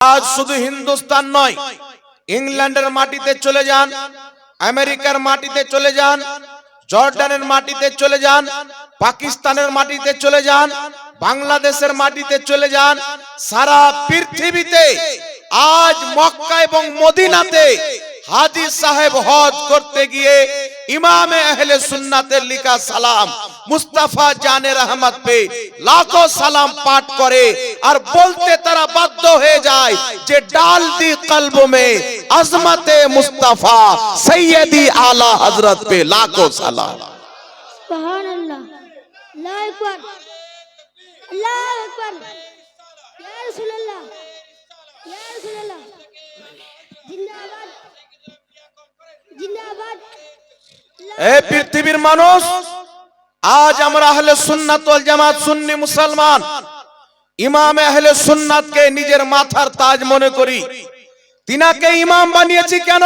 আজ শুধু হিন্দুস্তান নয়, ইংল্যান্ডের মাটিতে চলে যান, আমেরিকার মাটিতে চলে যান, জর্ডানের মাটিতে চলে যান, পাকিস্তানের মাটিতে চলে যান, বাংলাদেশের মাটিতে চলে যান, সারা পৃথিবীতে আজ মক্কা এবং মদিনাতে হাজী সাহেব হজ করতে গিয়ে ইমামে আহলে সুন্নাতের লিখা সালাম মুস্তাফা জানে রহমত पे लाखों সালাম পাঠ করে আর বলতে তারা বাধ্য হয়ে যায় যে ডাল দি কলব में अजमते मुस्तफा सैयदी आला हजरत पे लाखों सलाम। सुभान अल्लाह, अल्लाह अकबर, अल्लाह अकबर, या रसूल अल्लाह, या रसूल अल्लाह, जिंदाबाद जिंदाबाद। এ পৃথিবীর মানুষ, আজ আমরা আহলে সুন্নাত ওয়াল জামাত সুন্নি মুসলমান ইমাম আহলে সুন্নাতকে নিজের মাথার তাজ মনে করি। তিনাকে ইমাম বানিয়েছি কেন?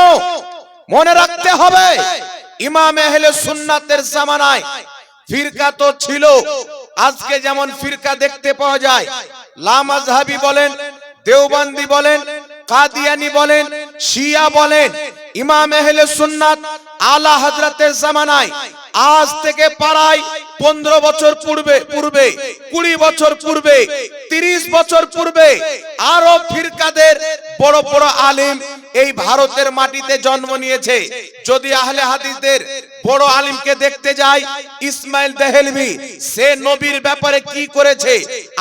মনে রাখতে হবে, ইমাম আহলে সুন্নাতের জামানায় ফিরকা তো ছিল। আজকে যেমন ফিরকা দেখতে পাওয়া যায়, লামাযহাবি বলেন, দেওবন্দি বলেন, কাদিয়ানি বলেন, শিয়া বলেন, ইমাম আহলে সুন্নাত আলা হযরতের জামানায় আজ থেকে প্রায় 15 বছর পূর্বে 20 বছর পূর্বে, 30 বছর পূর্বে আরো ফিরকাদের বড় বড় আলেম এই ভারতের মাটিতে জন্ম নিয়েছে। যদি আহলে হাদিসদের বড় আলেমকে দেখতে যাই, ইসমাইল দেহলভি, সে নবীর ব্যাপারে কি করেছে,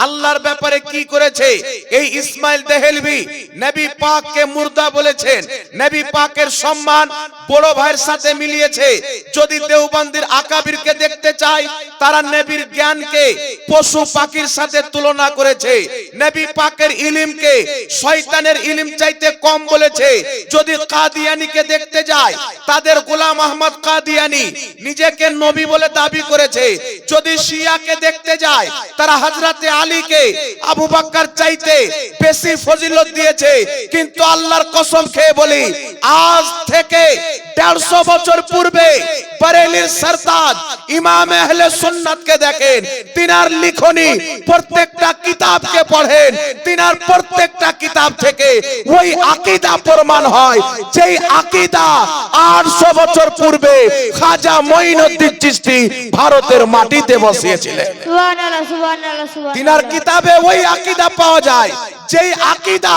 আল্লাহর ব্যাপারে কি করেছে, এই ইসমাইল দেহলভি নবী পাককে মুর্দা বলেছেন, নবী পাকের সম্মান বড় ভাইয়ের সাথে মিলিয়েছে। যদি দেওবন্দির আকাবিরকে দেখতে চাই, তারা নবীর জ্ঞানকে পশু পাখির সাথে তুলনা করেছে, নবী পাকের ইলমকে শয়তানের ইলম চাইতে কম বলেছে। যদি কাদিয়ানিকে দেখতে যায়, তাদের গোলাম আহমদ কাদিয়ানি নিজেকে নবী বলে দাবি করেছে। যদি শিয়াকে দেখতে যায়, তারা হযরতে আলীকে আবু বকর চাইতে বেশি ফজিলত দিয়েছে। কিন্তু আল্লাহর কসম খেয়ে বলি, আজ থেকে 150 বছর পূর্বে বরেলির সরতাজ ইমাম আহলে সুন্নাতকে দেখেন, তিনার লিখনি প্রত্যেকটা কিতাবকে পড়েন, তিনার প্রত্যেকটা কিতাব থেকে ওই আকীদা প্রমাণ হয় যেই আকীদা 800 বছর পূর্বে খাজা মঈনুদ্দিন চিশতি ভারতের মাটিতে বসিয়েছিলেন। সুবহানাল্লাহ, সুবহানাল্লাহ, সুবহানাল্লাহ। তিনার কিতাবে ওই আকীদা পাওয়া যায় যেই আকীদা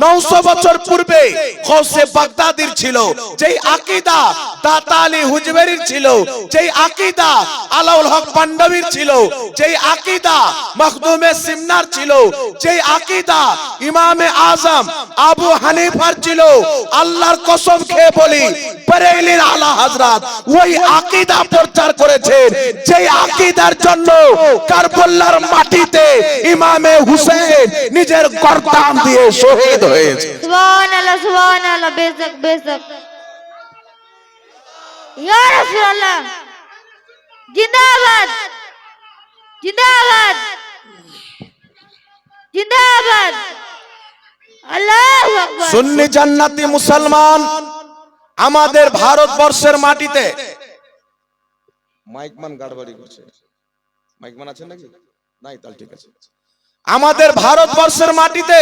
900 বছর পূর্বে গৌসে বাগদাদির ছিল, যেই আকীদা দাতা আলী হুজবেরির ছিল, যেই আকীদা আলাউল হক পান্ডবীর ছিল, যেই আকীদা মখদুমে সিমনার ছিল, যেই আকীদা ইমামে আজম আবু হানিফার ছিল। আল্লাহর কসম খেয়ে বলি, বরেলির আলা হযরত ওই আকীদা প্রচার করেছেন যেই আকীদার জন্য কারবালার মাটিতে ইমামে হুসেন নিজের গর্দান দিয়ে শহীদ হয়েছে। সুবহানাল্লাহ, সুবহানাল্লাহ, বেশক বেশক। ইয়া রাসূলুল্লাহ, জিন্দাবাদ জিন্দাবাদ জিন্দাবাদ। আল্লাহু আকবার। সুন্নি জান্নাতি মুসলমান আমাদের ভারতবর্ষের মাটিতে, মাইকমান গাড়বাড়ি করছে, মাইকমান আছেন নাকি? নাই, তাহলে ঠিক আছে। আমাদের ভারতবর্ষের মাটিতে,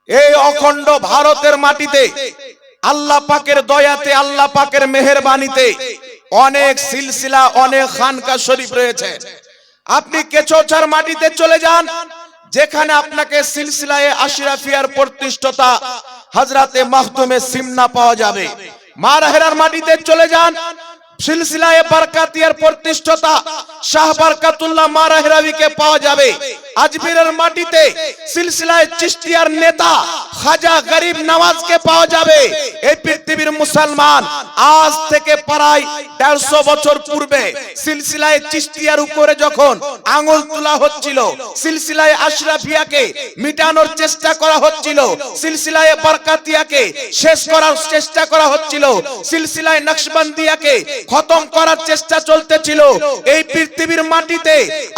এই অখণ্ড ভারতের মাটিতে আল্লাহ পাকের দয়াতে, আল্লাহ পাকের মেহেরবানিতে অনেক সিলসিলা, অনেক খানকা শরীফ রয়েছে। আপনি কেচোচার মাটিতে চলে যান, যেখানে আপনাকে সিলসিলায়ে আশরাফিয়ার প্রতিষ্ঠাতা হযরতে মাখদুমে সিমনা পাওয়া যাবে। মারহেরার মাটিতে চলে যান, সিলসিলায়ে বরকাতিয়ার প্রতিষ্ঠাতা শাহ বরকতুল্লাহ মারহেরাবিকে পাওয়া যাবে। আজমিরের মাটিতে সিলসিলায়ে চিশতিয়ার নেতা খাজা গরিব নওয়াজকে পাওয়া যাবে। এই পৃথিবীর মুসলমান, আজ থেকে প্রায় 150 বছর পূর্বে সিলসিলায়ে চিশতিয়ার উপরে যখন আঙ্গুল তোলা হচ্ছিল, সিলসিলায়ে আশরাফিয়াকে মিটানোর চেষ্টা করা হচ্ছিল, সিলসিলায়ে বরকাতিয়াকে শেষ করার চেষ্টা করা হচ্ছিল, সিলসিলায়ে নকশবন্দিয়াকে খতম করার চেষ্টা চলতেছিল, এই পৃথিবীর মাটিতে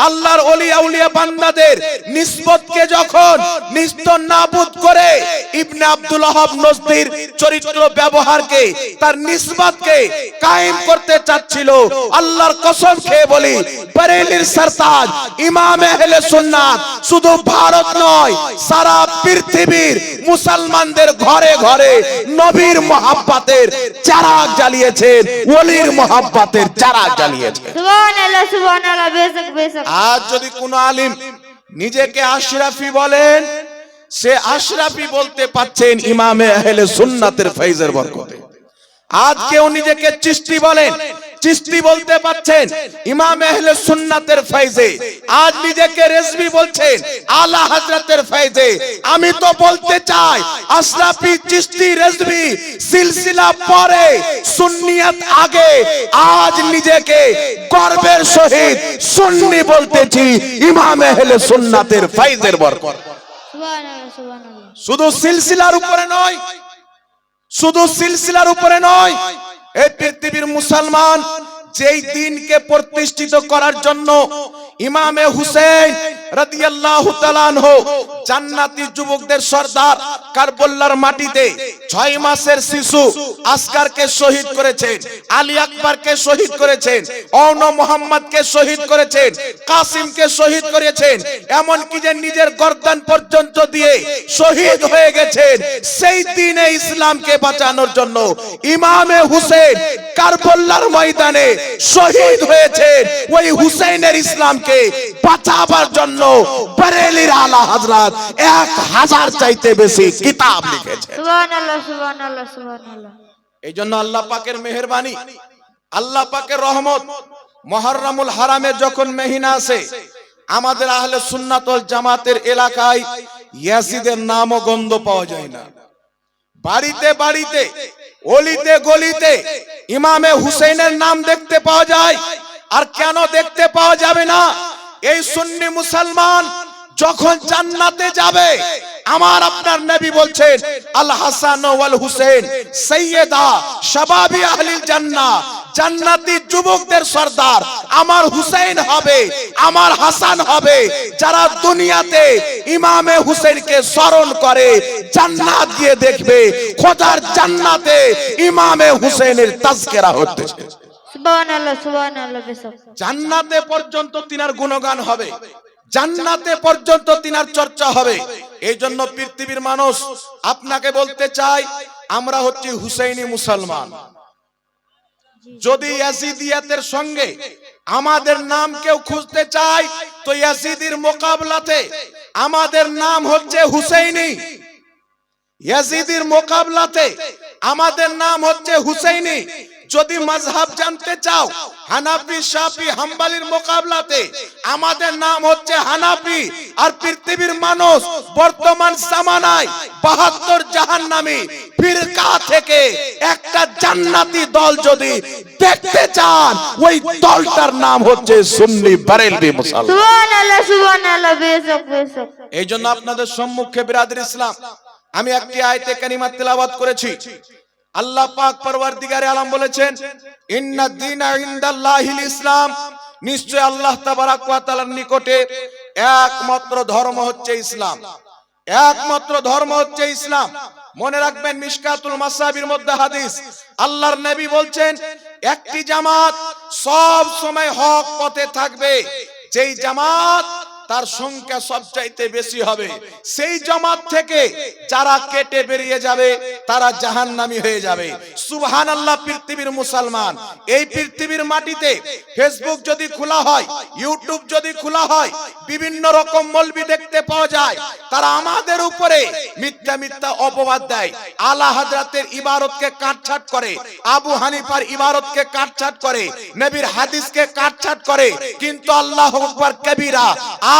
আল্লাহর ওলি আউলিয়া বান্দাদের নিসবতকে যখন নিস্ত নাবুদ করে ইবনে আব্দুল ওয়াহাব নজদির চরিত্র ব্যবহারকে তার নিসবতকে কায়েম করতে চাচ্ছিল। আল্লাহর কসম খেয়ে বলি, বরেলির সরতাজ ইমাম আহলে সুন্নাত শুধু ভারত নয়, সারা পৃথিবীর মুসলমানদের ঘরে ঘরে নবীর মহব্বতের চারাগ জ্বালিয়েছেন, ওলির মহব্বতের চারাগ জ্বালিয়েছেন। সুবহানাল্লাহ সুবহানাল্লাহ, বেশক বেশক। আজ যদি কোন আলিম নিজেকে আশরাফি বলেন, সে আশরাফি বলতে পাচ্ছেন ইমামে আহলে সুন্নাতের ফয়জের বরকতে। আজ কেউ নিজেকে চিশতি বলেন, চিশতি বলতে পাচ্ছেন ইমাম আহলে সুন্নাতের ফয়জে। আজ নিজেকে রেজভি বলছেন আলা হযরতের ফয়জে। আমি তো বলতে চাই আশরাফি, চিশতি, রেজভি সিলসিলা পরে, সুন্নিয়ত আগে। আজ নিজেকে গর্বের সহিত সুন্নি বলতেছি ইমাম আহলে সুন্নাতের ফয়জের বরকত। সুবহানাল্লাহ সুবহানাল্লাহ। শুধু সিলসিলার উপরে নয়, শুধু সিলসিলার উপরে নয়, এই পৃথিবীর মুসলমান যেই দিনকে প্রতিষ্ঠিত করার জন্য ইমামে হুসেন রাদিয়াল্লাহু তাআলা আনহু জান্নাতি যুবকদের সরদার কারবালার মাটিতে 6 মাসের শিশু আসকারকে শহীদ করেছেন, আলী আকবরকে শহীদ করেছেন, অওন মোহাম্মদকে শহীদ করেছেন, কাসিমকে শহীদ করেছেন, এমন কি যে নিজের গর্দান পর্যন্ত দিয়ে শহীদ হয়ে গেছেন। সেই দিনে ইসলামকে বাঁচানোর জন্য ইমামে হুসেন কারবালার ময়দানে শহীদ হয়েছেন। ওই হুসেনের ইসলামকে বাঁচাবার জন্য বরেলির আলা হযরত 1000 চাইতে বেশি কিতাব লিখেছেন। সুবহানাল্লাহ সুবহানাল্লাহ সুবহানাল্লাহ। এই জন্য আল্লাহ পাকের মেহেরবানি, আল্লাহ পাকের রহমত, মুহররমুল হারামে যখন মহিনা আসে, আমাদের আহলে সুন্নাত ওয়াল জামাতের এলাকায় ইয়াজিদের নাম ও গন্ধ পাওয়া যায় না। বাড়িতে বাড়িতে, অলিতে গলিতে ইমামে হুসেনের নাম দেখতে পাওয়া যায়। আর কেন দেখতে পাওয়া যাবে না? এই সুন্নি মুসলমান যখন জান্নাতে যাবে, আমার আপনার নবী বলছেন আল হাসান ওয়াল হুসেন সাইয়্যিদা শাবাবি আহলিল জান্নাহ, জান্নাতি যুবকদের সরদার আমার হুসেন হবে, আমার হাসান হবে। যারা দুনিয়াতে ইমামে হুসেনকে স্মরণ করে, জান্নাত গিয়ে দেখবে খোদার জান্নাতে ইমামে হুসেনের তাজকিরা হচ্ছে। সুবহানাল্লাহ সুবহানাল্লাহ, বেশক। জান্নাতে পর্যন্ত তিনার গুণগান হবে, জান্নাতে পর্যন্ত তিনার চর্চা হবে। এই জন্য পৃথিবীর মানুষ আপনাকে বলতে চাই, আমরা হচ্ছি হুসাইনি মুসলমান। যদি ইয়াজিদিয়াতের সঙ্গে আমাদের নাম কেউ খুঁজতে চায়, তো ইয়াজিদির মোকাবলাতে আমাদের নাম হচ্ছে হুসাইনি। ইয়াজিদির মোকাবলাতে আমাদের নাম হচ্ছে হুসাইনি। যদি মাযহাব জানতে চাও, হানাফি, শাফি, হাম্বলির মোকাবলাতে আমাদের নাম হচ্ছে হানাফি। আর পৃথিবীর মানুষ বর্তমান জামানায় 72 জাহান্নামী ফিরকা থেকে একটা জান্নাতি দল যদি দেখতে চান, ওই দলটার নাম হচ্ছে সুন্নি বরেলভি মুসলমান। সুবহানাল্লাহ সুবহানাল্লাহ, বেশক বেশক। এই জন্য আপনাদের সম্মুখে বিরাদর ইসলাম আমি একটি আয়াতে কারিমা তেলাওয়াত করেছি। আল্লাহ পাক পরওয়ারদিগারে আলম বলেছেন, ইন্নাদ দীনা ইনদাল্লাহিল ইসলাম, নিশ্চয় আল্লাহ তাবারাক ওয়া তাআলার নিকটে একমাত্র ধর্ম হচ্ছে ইসলাম, একমাত্র ধর্ম হচ্ছে ইসলাম। মনে রাখবেন, মিশকাতুল মাসাবির মধ্যে হাদিস, আল্লাহর নবী বলছেন একটি জামাত সব সময় হক পথে থাকবে, যেই জামাত তার সংখ্যা সবচাইতে বেশি হবে, সেই জামাত থেকে যারা কেটে বেরিয়ে যাবে তারা জাহান্নামী হয়ে যাবে। সুবহানাল্লাহ। পৃথিবীর মুসলমান, এই পৃথিবীর মাটিতে ফেসবুক যদি খোলা হয়, ইউটিউব যদি খোলা হয়, বিভিন্ন রকম মৌলবি দেখতে পাওয়া যায়। তারা আমাদের উপরে মিথ্যা মিথ্যা অপবাদ দেয়, আলা হযরতের ইবারতকে কাটছাট করে, আবু হানিফার ইবারতকে কাটছাট করে, নবীর হাদিসকে কাটছাট করে। কিন্তু আল্লাহু আকবার কবীরা,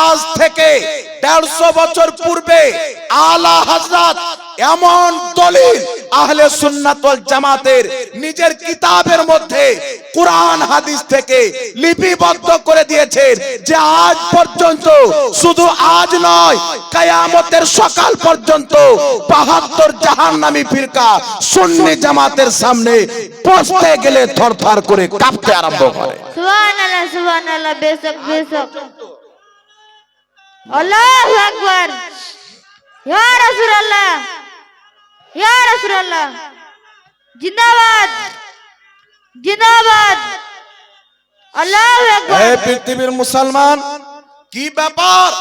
আজ থেকে 150 বছর পূর্বে আলা হযরত এমন দলিল আহলে সুন্নাত ওয়াল জামাতের নিজের কিতাবের মধ্যে কুরআন হাদিস থেকে লিপিবদ্ধ করে দিয়েছেন, যে আজ পর্যন্ত, শুধু আজ নয়, কিয়ামতের সকাল পর্যন্ত 72 জাহান্নামী ফিরকা সুন্নি জামাতের সামনে বসতে গেলে থরথর করে কাঁপতে আরম্ভ করে। সুবহানাল্লাহ সুবহানাল্লাহ, বেশক বেশক। আল্লাহু আকবার, ইয়া রাসূলুল্লাহ। ইয়া রাসূলুল্লাহ জিন্দাবাদ জিন্দাবাদ আল্লাহু আকবার। এই পৃথিবীর মুসলমান, কি ব্যাপার?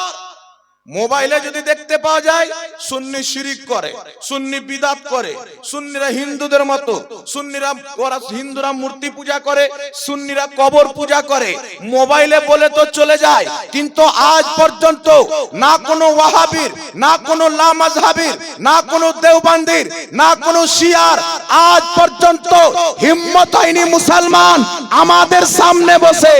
মোবাইলে যদি দেখতে পাওয়া যায় সুন্নি শিরিক করে, সুন্নি বিদাত করে, সুন্নিরা হিন্দুদের মতো, হিন্দুরা মূর্তি পূজা করে, সুন্নিরা কবর পূজা করে, মোবাইলে বলে তো চলে যায়, কিন্তু আজ পর্যন্ত না কোনো ওয়াহাবির, না কোনো লামাযহাবির, না কোনো দেওবন্দির, না কোনো শিয়ার আজ পর্যন্ত হিম্মত হয়নি মুসলমান আমাদের সামনে বসে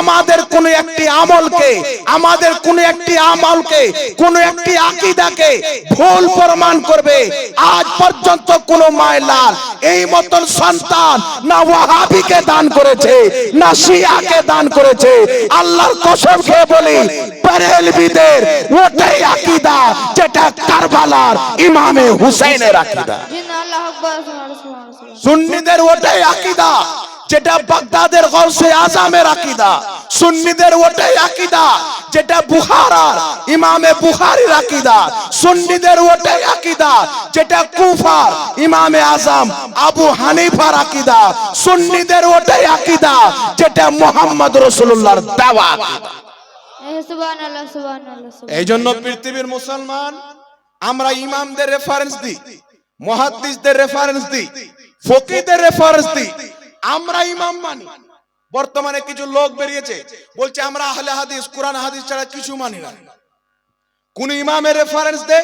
আমাদের কোন একটি আমলকে, আমাদের কোন একটি আমলকে, কোন একটি আকীদাকে ভুল প্রমাণ করবে। আজ পর্যন্ত কোন মায়লার এই মতন সন্তান না ওয়াহাবিকে দান করেছে, না শিয়াকে দান করেছে। আল্লাহর কসম খেয়ে বলি, বেরেলভিদের ওটাই আকীদা যেটা কারবালার ইমামে হুসাইনের আকীদা। আল্লাহু আকবার সুবহানাল্লাহ। সুন্নিদের ওটাই আকীদা যেটা বাগদাদের গৌসে আজমের আকীদা। সুন্নিদের ওটাই আকীদা যেটা বুখারার ইমামে বুখারীর আকীদা। সুন্নিদের ওটাই আকীদা যেটা কুফার ইমামে আজম আবু হানিফার আকীদা। সুন্নিদের ওটাই আকীদা যেটা মুহাম্মদ রাসূলুল্লাহর দাওয়া আকীদা। সুবহানাল্লাহ সুবহানাল্লাহ। এই জন্য পৃথিবীর মুসলমান আমরা ইমামদের রেফারেন্স দিই, মুহাদ্দিসদের রেফারেন্স দিই, ফকিহদের রেফারেন্স দিই, আমরা ইমাম মানি। বর্তমানে কিছু লোক বেরিয়েছে বলছে আমরা আহলে হাদিস, কোরআন হাদিস ছাড়া কিছু মানি না। কোন ইমামের রেফারেন্স দে,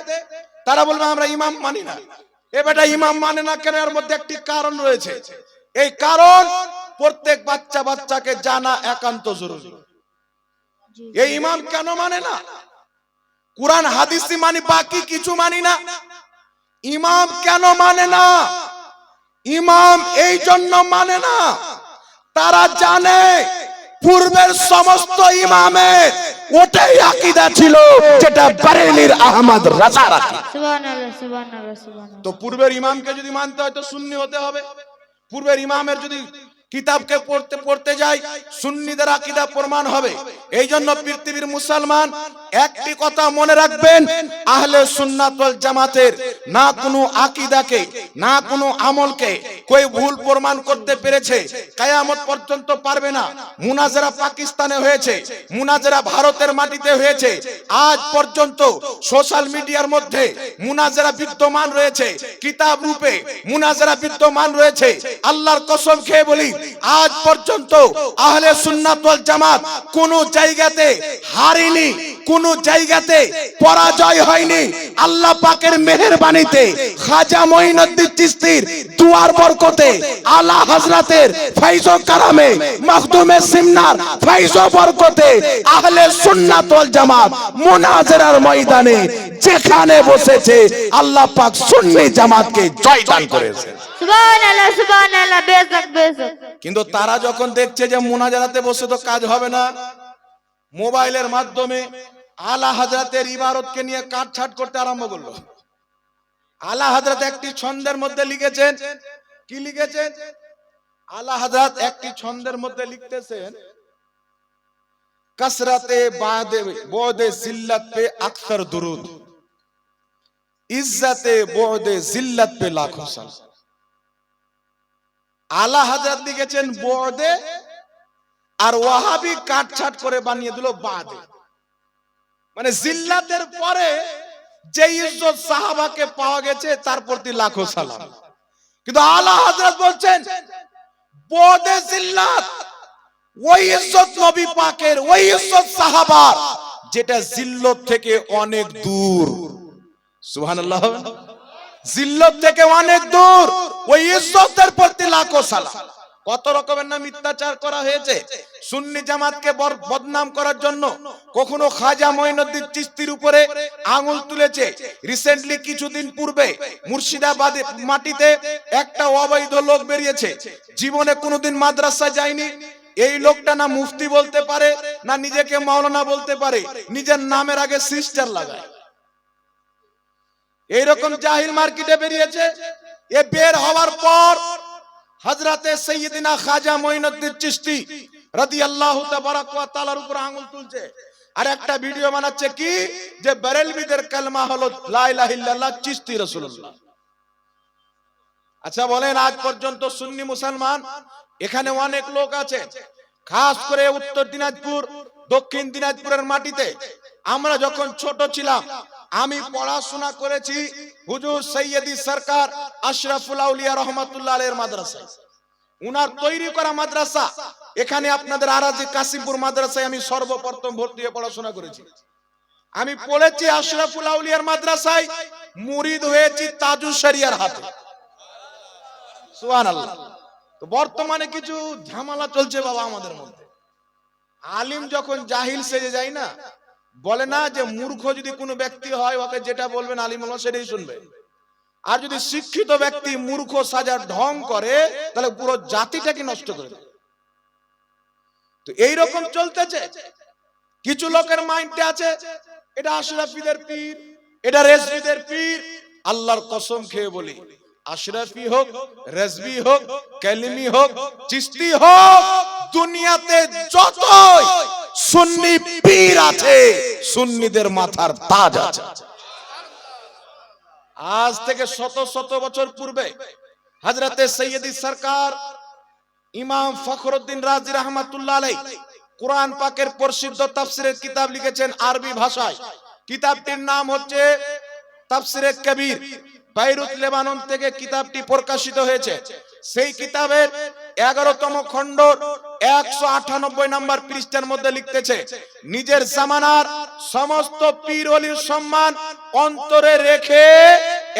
তারা বলবে আমরা ইমাম মানি না। এ বেটা ইমাম মানে না কেন? এর মধ্যে একটি কারণ রয়েছে। এই কারণ প্রত্যেক বাচ্চাকে জানা একান্ত জরুরি। এই ইমাম কেন মানে না? কোরআন হাদিসই মানি, বাকি কিছু মানি না। ইমাম কেন মানে না? ইমাম এই জন্য মানে না, তারা জানে পূর্বের সমস্ত ইমামের ওটাই আকীদা ছিল যেটা বারেলির আহমদ রাজার আকীদা। সুবহানাল্লাহ সুবহানাল্লাহ সুবহানাল্লাহ। তো পূর্বের ইমামকে যদি মানতে হয় তো সুন্নি হতে হবে। পূর্বের ইমামের যদি কিতাবকে পড়তে যাই সুন্নিদের আকীদা প্রমাণ হবে। এই জন্য পৃথিবীর মুসলমান একটি কথা মনে রাখবেন, আহলে সুন্নাত ওয়াল জামাতের না কোনো আকীদাকে, না কোনো আমলকে কই ভুল প্রমাণ করতে পেরেছে, কিয়ামত পর্যন্ত পারবে না। মুনাজারা পাকিস্তানে হয়েছে, মুনাজারা ভারতের মাটিতে হয়েছে, আজ পর্যন্ত সোশ্যাল মিডিয়ার মধ্যে মুনাজারা বিদ্যমান রয়েছে, কিতাব রূপে মুনাজারা বিদ্যমান রয়েছে। আল্লাহর কসম খেয়ে বলি, আজ পর্যন্ত আহলে সুন্নাত ওয়াল জামাত কোন জায়গাতে হারেনি, কোন জায়গাতে পরাজয় হয়নি। আল্লাহ পাকের মেহেরবানিতে খাজা মঈনুদ্দিন চিশতির দুয়ার বরকতে, আলা হযরতের ফয়জ ও কারামে, মখদুমে সিমনার ফয়জ ও বরকতে আহলে সুন্নাত ওয়াল জামাত মুনাজারার ময়দানে যেখানে বসেছে আল্লাহ পাক সুন্নি জামাতকে জয়দান করেছে। সুবহানাল্লাহ সুবহানাল্লাহ। বেশক বেশক। কিন্তু তারা যখন দেখছে যে মুনাজারাতে বসে তো কাজ হবে না, মোবাইলের মাধ্যমে আলা হযরতের ইবারতকে নিয়ে কাটছাট করতে আরম্ভ করলো। আলা হযরত একটি ছন্দের মধ্যে লিখেছেন, কি লিখেছেন? আলা হযরত একটি ছন্দের মধ্যে লিখতেছেন, कसरते बोदे जिल्लत पे अक्सर दुरूद, इज्जते बोदे जिल्लत पे लाखों सलाम। आला हजरत लिखेছেন बोदे, আর ওয়াহাবি কাটছাট করে বানিয়ে দিল বাদে। মানে জিল্লাতের পরে যে ইজ্জত সাহাবাকে পাওয়া গেছে তার প্রতি লাখো সালাম। কিন্তু আলা হযরত বলছেন बोदे जिल्लत, ওই ইজ্জত নবী পাকের, ওই ইজ্জত সাহাবার যেটা জিল্লত থেকে অনেক দূর। সুবহানাল্লাহ। জিল্লত থেকে অনেক দূর, ওই ইজ্জতের প্রতি লাখো সালাম। কত রকমের না মিথ্যাচার করা হয়েছে সুন্নি জামাতকে বদনাম করার জন্য। কখনো খাজা মঈনুদ্দিন চিশতির উপরে আঙুল তুলেছে। রিসেন্টলি কিছুদিন পূর্বে মুর্শিদাবাদের মাটিতে একটা অবৈধ লোক বেরিয়েছে, জীবনে কোনোদিন মাদ্রাসা যায়নি। এই লোকটা না মুফতি বলতে পারে, না নিজেকে মাওলানা বলতে পারে, নিজের নামের আগে সিস্টার লাগায়। এইরকম জাহিল মার্কেটে বেরিয়েছে। এ বের হওয়ার পর হযরতে সাইয়্যিদিনা খাজা মঈনুদ্দিন চিশতি রাদিয়াল্লাহু তাবারাক ওয়া তাআলার উপর আঙ্গুল তুলছে, আর একটা ভিডিও বানাচ্ছে কি যে বেরেলভিদের কালমা হলো লা ইলাহা ইল্লাল্লাহ চিশতি রাসূলুল্লাহ। আচ্ছা বলেন, আজ পর্যন্ত সুন্নি মুসলমান এখানে অনেক লোক আছে, খাস করে উত্তর দিনাজপুর দক্ষিণ দিনাজপুরের মাটিতে। আমরা যখন ছোট ছিলাম, আমি পড়াশোনা করেছি হুজুর সৈয়দি সরকার আশরাফুল আউলিয়া রহমাতুল্লাহ আলাইহির মাদ্রাসায়। উনার তৈরি করা মাদ্রাসা, এখানে আপনাদের আরাজি কাশিমপুর মাদ্রাসায় আমি সর্বপ্রথম ভর্তি হয়ে পড়াশোনা করেছি। আমি পড়েছি আশরাফুল আউলিয়ার মাদ্রাসায়, মুরিদ হয়েছি তাজুল শরিয়ার হাতে। সুবহানাল্লাহ। তো বর্তমানে কিছু ঝামেলা চলছে বাবা আমাদের মধ্যে। আলিম যখন জাহিল সেজে যায় না, বলে না যে মূর্খ যদি কোনো ব্যক্তি হয়, ওকে যেটা বলবেন আলিম ওলামা সেটাই শুনবে। আর যদি শিক্ষিত ব্যক্তি মূর্খ সাজার ঢং করে, তাহলে পুরো জাতিটাকে নষ্ট করে দেবে। তো এইরকম চলতেছে। কিছু লোকের মাইন্ডে আছে এটা আশরাফিদের পীর, এটা রেজভিদের পীর। আল্লাহর কসম খেয়ে বলি, আশরাফি হোক, রেজভি হোক, কালিমি হোক, চিশতি হোক, দুনিয়াতে যতই সুন্নি পীর আছে, সুন্নিদের মাথার তাজ আছে। আজ থেকে শত শত বছর পূর্বে হযরতে সৈয়দি সরকার ইমাম ফখরুদ্দিন রাজি রহমাতুল্লাহ আলাইহি কুরআন পাকের প্রসিদ্ধ তাফসীরের কিতাব লিখেছেন আরবি ভাষায়। কিতাবটির নাম হচ্ছে তাফসীরে কবির। বাইরুত লেবানন থেকে কিতাবটি প্রকাশিত হয়েছে। সেই কিতাবের 11তম খণ্ড 198 নম্বর পৃষ্ঠার মধ্যে লিখতেছে, নিজের জামানার সমস্ত পীর ওলির সম্মান অন্তরে রেখে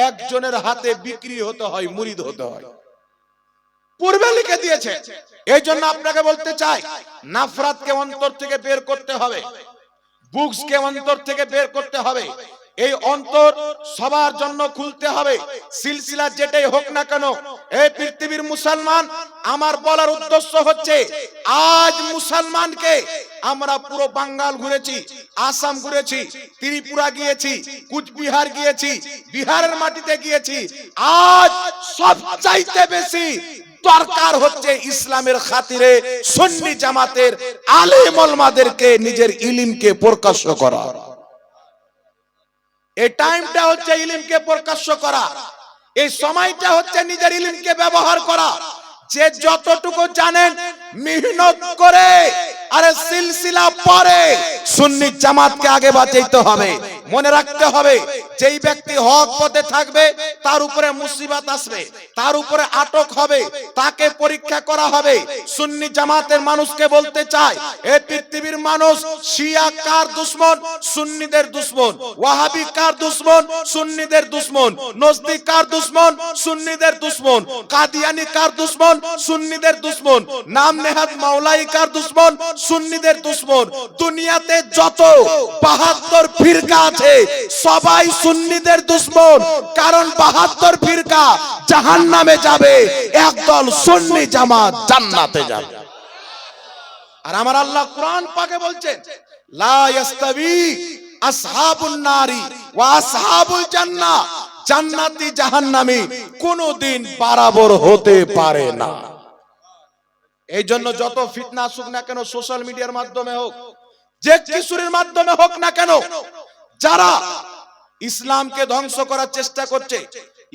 একজনের হাতে বিক্রি হতে হয়, মুরিদ হতে হয়। পূর্বে লিখে দিয়েছে। এই জন্য আপনাকে বলতে চাই, নাফরাতকে অন্তর থেকে বের করতে হবে, বুকসকে অন্তর থেকে বের করতে হবে। এই অন্তর সবার জন্য খুলতে হবে, সিলসিলা যেটাই হোক না কেন। এই পৃথিবীর মুসলমান, আমার বলার উদ্দেশ্য হচ্ছে, আজ মুসলমানকে আমরা পুরো বাঙ্গাল ঘুরেছি, আসাম ঘুরেছি, ত্রিপুরা গিয়েছি, কুচবিহার গিয়েছি, বিহারের মাটিতে গিয়েছি। আজ সবচাইতে বেশি দরকার হচ্ছে ইসলামের খাতিরে সুন্নি জামাতের আলেম ওলামাদেরকে নিজের ইলমকে প্রকাশ করা। এই টাইমটা হচ্ছে ইলমকে প্রকাশ করা, এই সময়টা হচ্ছে নিজের ইলমকে ব্যবহার করা। যে যতটুকু জানেন মেহনত করে, আরে সিলসিলা পরে সুন্নি জামাতকে আগে বাঁচাইতে হবে। মনে রাখতে হবে, যেই ব্যক্তি হক পথে থাকবে তার উপরে মুসিবত আসবে, তার উপরে আটক হবে, তাকে পরীক্ষা করা হবে। সুন্নি জামাতের মানুষকে বলতে চায়, এই পৃথিবীর মানুষ শিয়া কার দুশমন? সুন্নিদের দুশমন। ওয়াহাবি কার দুশমন? সুন্নিদের দুশমন। নজদি কার দুশমন? সুন্নিদের দুশমন। কাদিয়ানি কার দুশমন? সুন্নিদের দুশমন। নাম নেহাত মাওলাই কার দুশমন? সুন্নিদের দুশমন। দুনিয়াতে যত 72 ফিরকা আছে সবাই সুন্নিদের দুশমন, কারণ 72 ফিরকা জাহান্নামে যাবে, একদল সুন্নি জামাত জান্নাতে যাবে। আর আমার আল্লাহ কোরআন পাকে বলছেন, লা ইয়াস্তাবি আসহাবুন নারি ওয়া আসহাবুল জান্নাহ, জান্নাতি জাহান্নামী কোনদিন বরাবর হতে পারে না। এই জন্য যত ফিতনা আসুক না কেন, সোশ্যাল মিডিয়ার মাধ্যমে হোক, যে কিছুর মাধ্যমে হোক না কেন, যারা ইসলামকে ধ্বংস করার চেষ্টা করছে,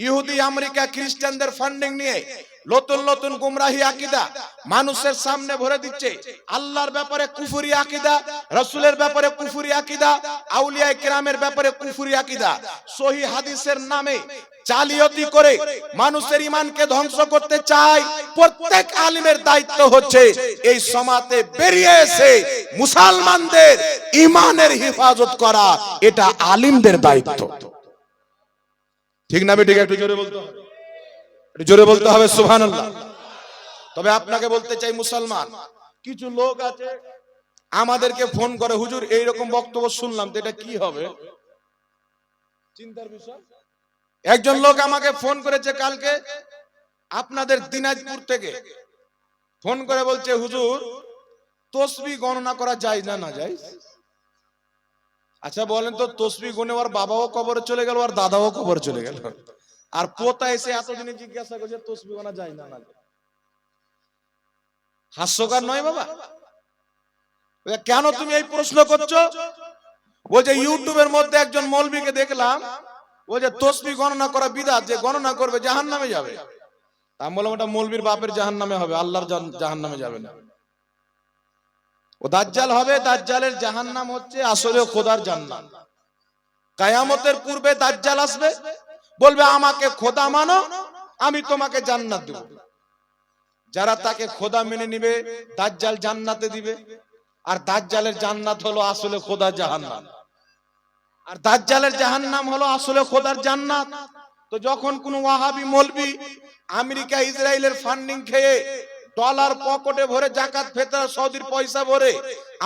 ইহুদি আমেরিকা খ্রিস্টানদের ফান্ডিং নিয়ে নতুন নতুন গুমরাহি আকীদা মানুষের সামনে ভরে দিচ্ছে। আল্লাহর ব্যাপারে কুফরি আকীদা, রাসূলের ব্যাপারে কুফরি আকীদা, আউলিয়া কেরামের ব্যাপারে কুফরি আকীদা, সহিহ হাদিসের নামে জালিয়াতি করে মানুষের ঈমানকে ধ্বংস করতে চায়। প্রত্যেক আলিমের দায়িত্ব হচ্ছে এই সমাজে বেরিয়ে এসে মুসলমানদের ঈমানের হেফাজত করা, এটা আলিমদের দায়িত্ব। ঠিক না বেঠিক? একটু জোরে বলতে হবে, একটু জোরে বলতে হবে সুবহানাল্লাহ। তবে আপনাকে বলতে চাই, মুসলমান কিছু লোক আছে আমাদেরকে ফোন করে, হুজুর এইরকম বক্তব্য শুনলাম, তো এটা কি হবে? চিন্তার বিষয়। একজন লোক আমাকে ফোন করেছে কালকে আপনাদের দিনাজপুর থেকে, ফোন করে বলছে, হুজুর তসবিহ গণনা করা যায় না, না যায়? আচ্ছা বলেন তো, তসবিহ গুনে ওর বাবাও কবরে চলে গেল, আর দাদাও কবরে চলে গেল, আর পোতা এসে এতদিনে জিজ্ঞাসা করছে তসবিহ গোনা যায় না, না যায়? হাস্যকর নয় বাবা? কেন তুমি এই প্রশ্ন করছো? বলছে ইউটিউবের মধ্যে একজন মৌলবীকে দেখলাম, ও যে তসবিহ গণনা করা বিদআত, যে গণনা করবে জাহান্নামে যাবে। তা আমি বললাম ওটা মৌলবীর বাপের জাহান্নামে হবে, আল্লাহর জাহান্নামে যাবে না। ও দাজ্জাল হবে, দাজ্জালের জাহান্নাম হচ্ছে আসলে খোদার জান্নাত। কিয়ামতের পূর্বে দাজ্জাল আসবে, বলবে আমাকে খোদা মানো, আমি তোমাকে জান্নাত দেব। যারা তাকে খোদা মেনে নিবে দাজ্জাল জান্নাতে দিবে, আর দাজ্জালের জান্নাত হলো আসলে খোদার জাহান্নাম, আর দাজ্জালের জাহান্নাম হলো আসলে খোদার জান্নাত। তো যখন কোন ওয়াহাবি মৌলবি আমেরিকা ইসরায়েলের ফান্ডিং খেয়ে ডলার পকেটে ভরে, জাকাত ফেতরা সৌদির পয়সা ভরে,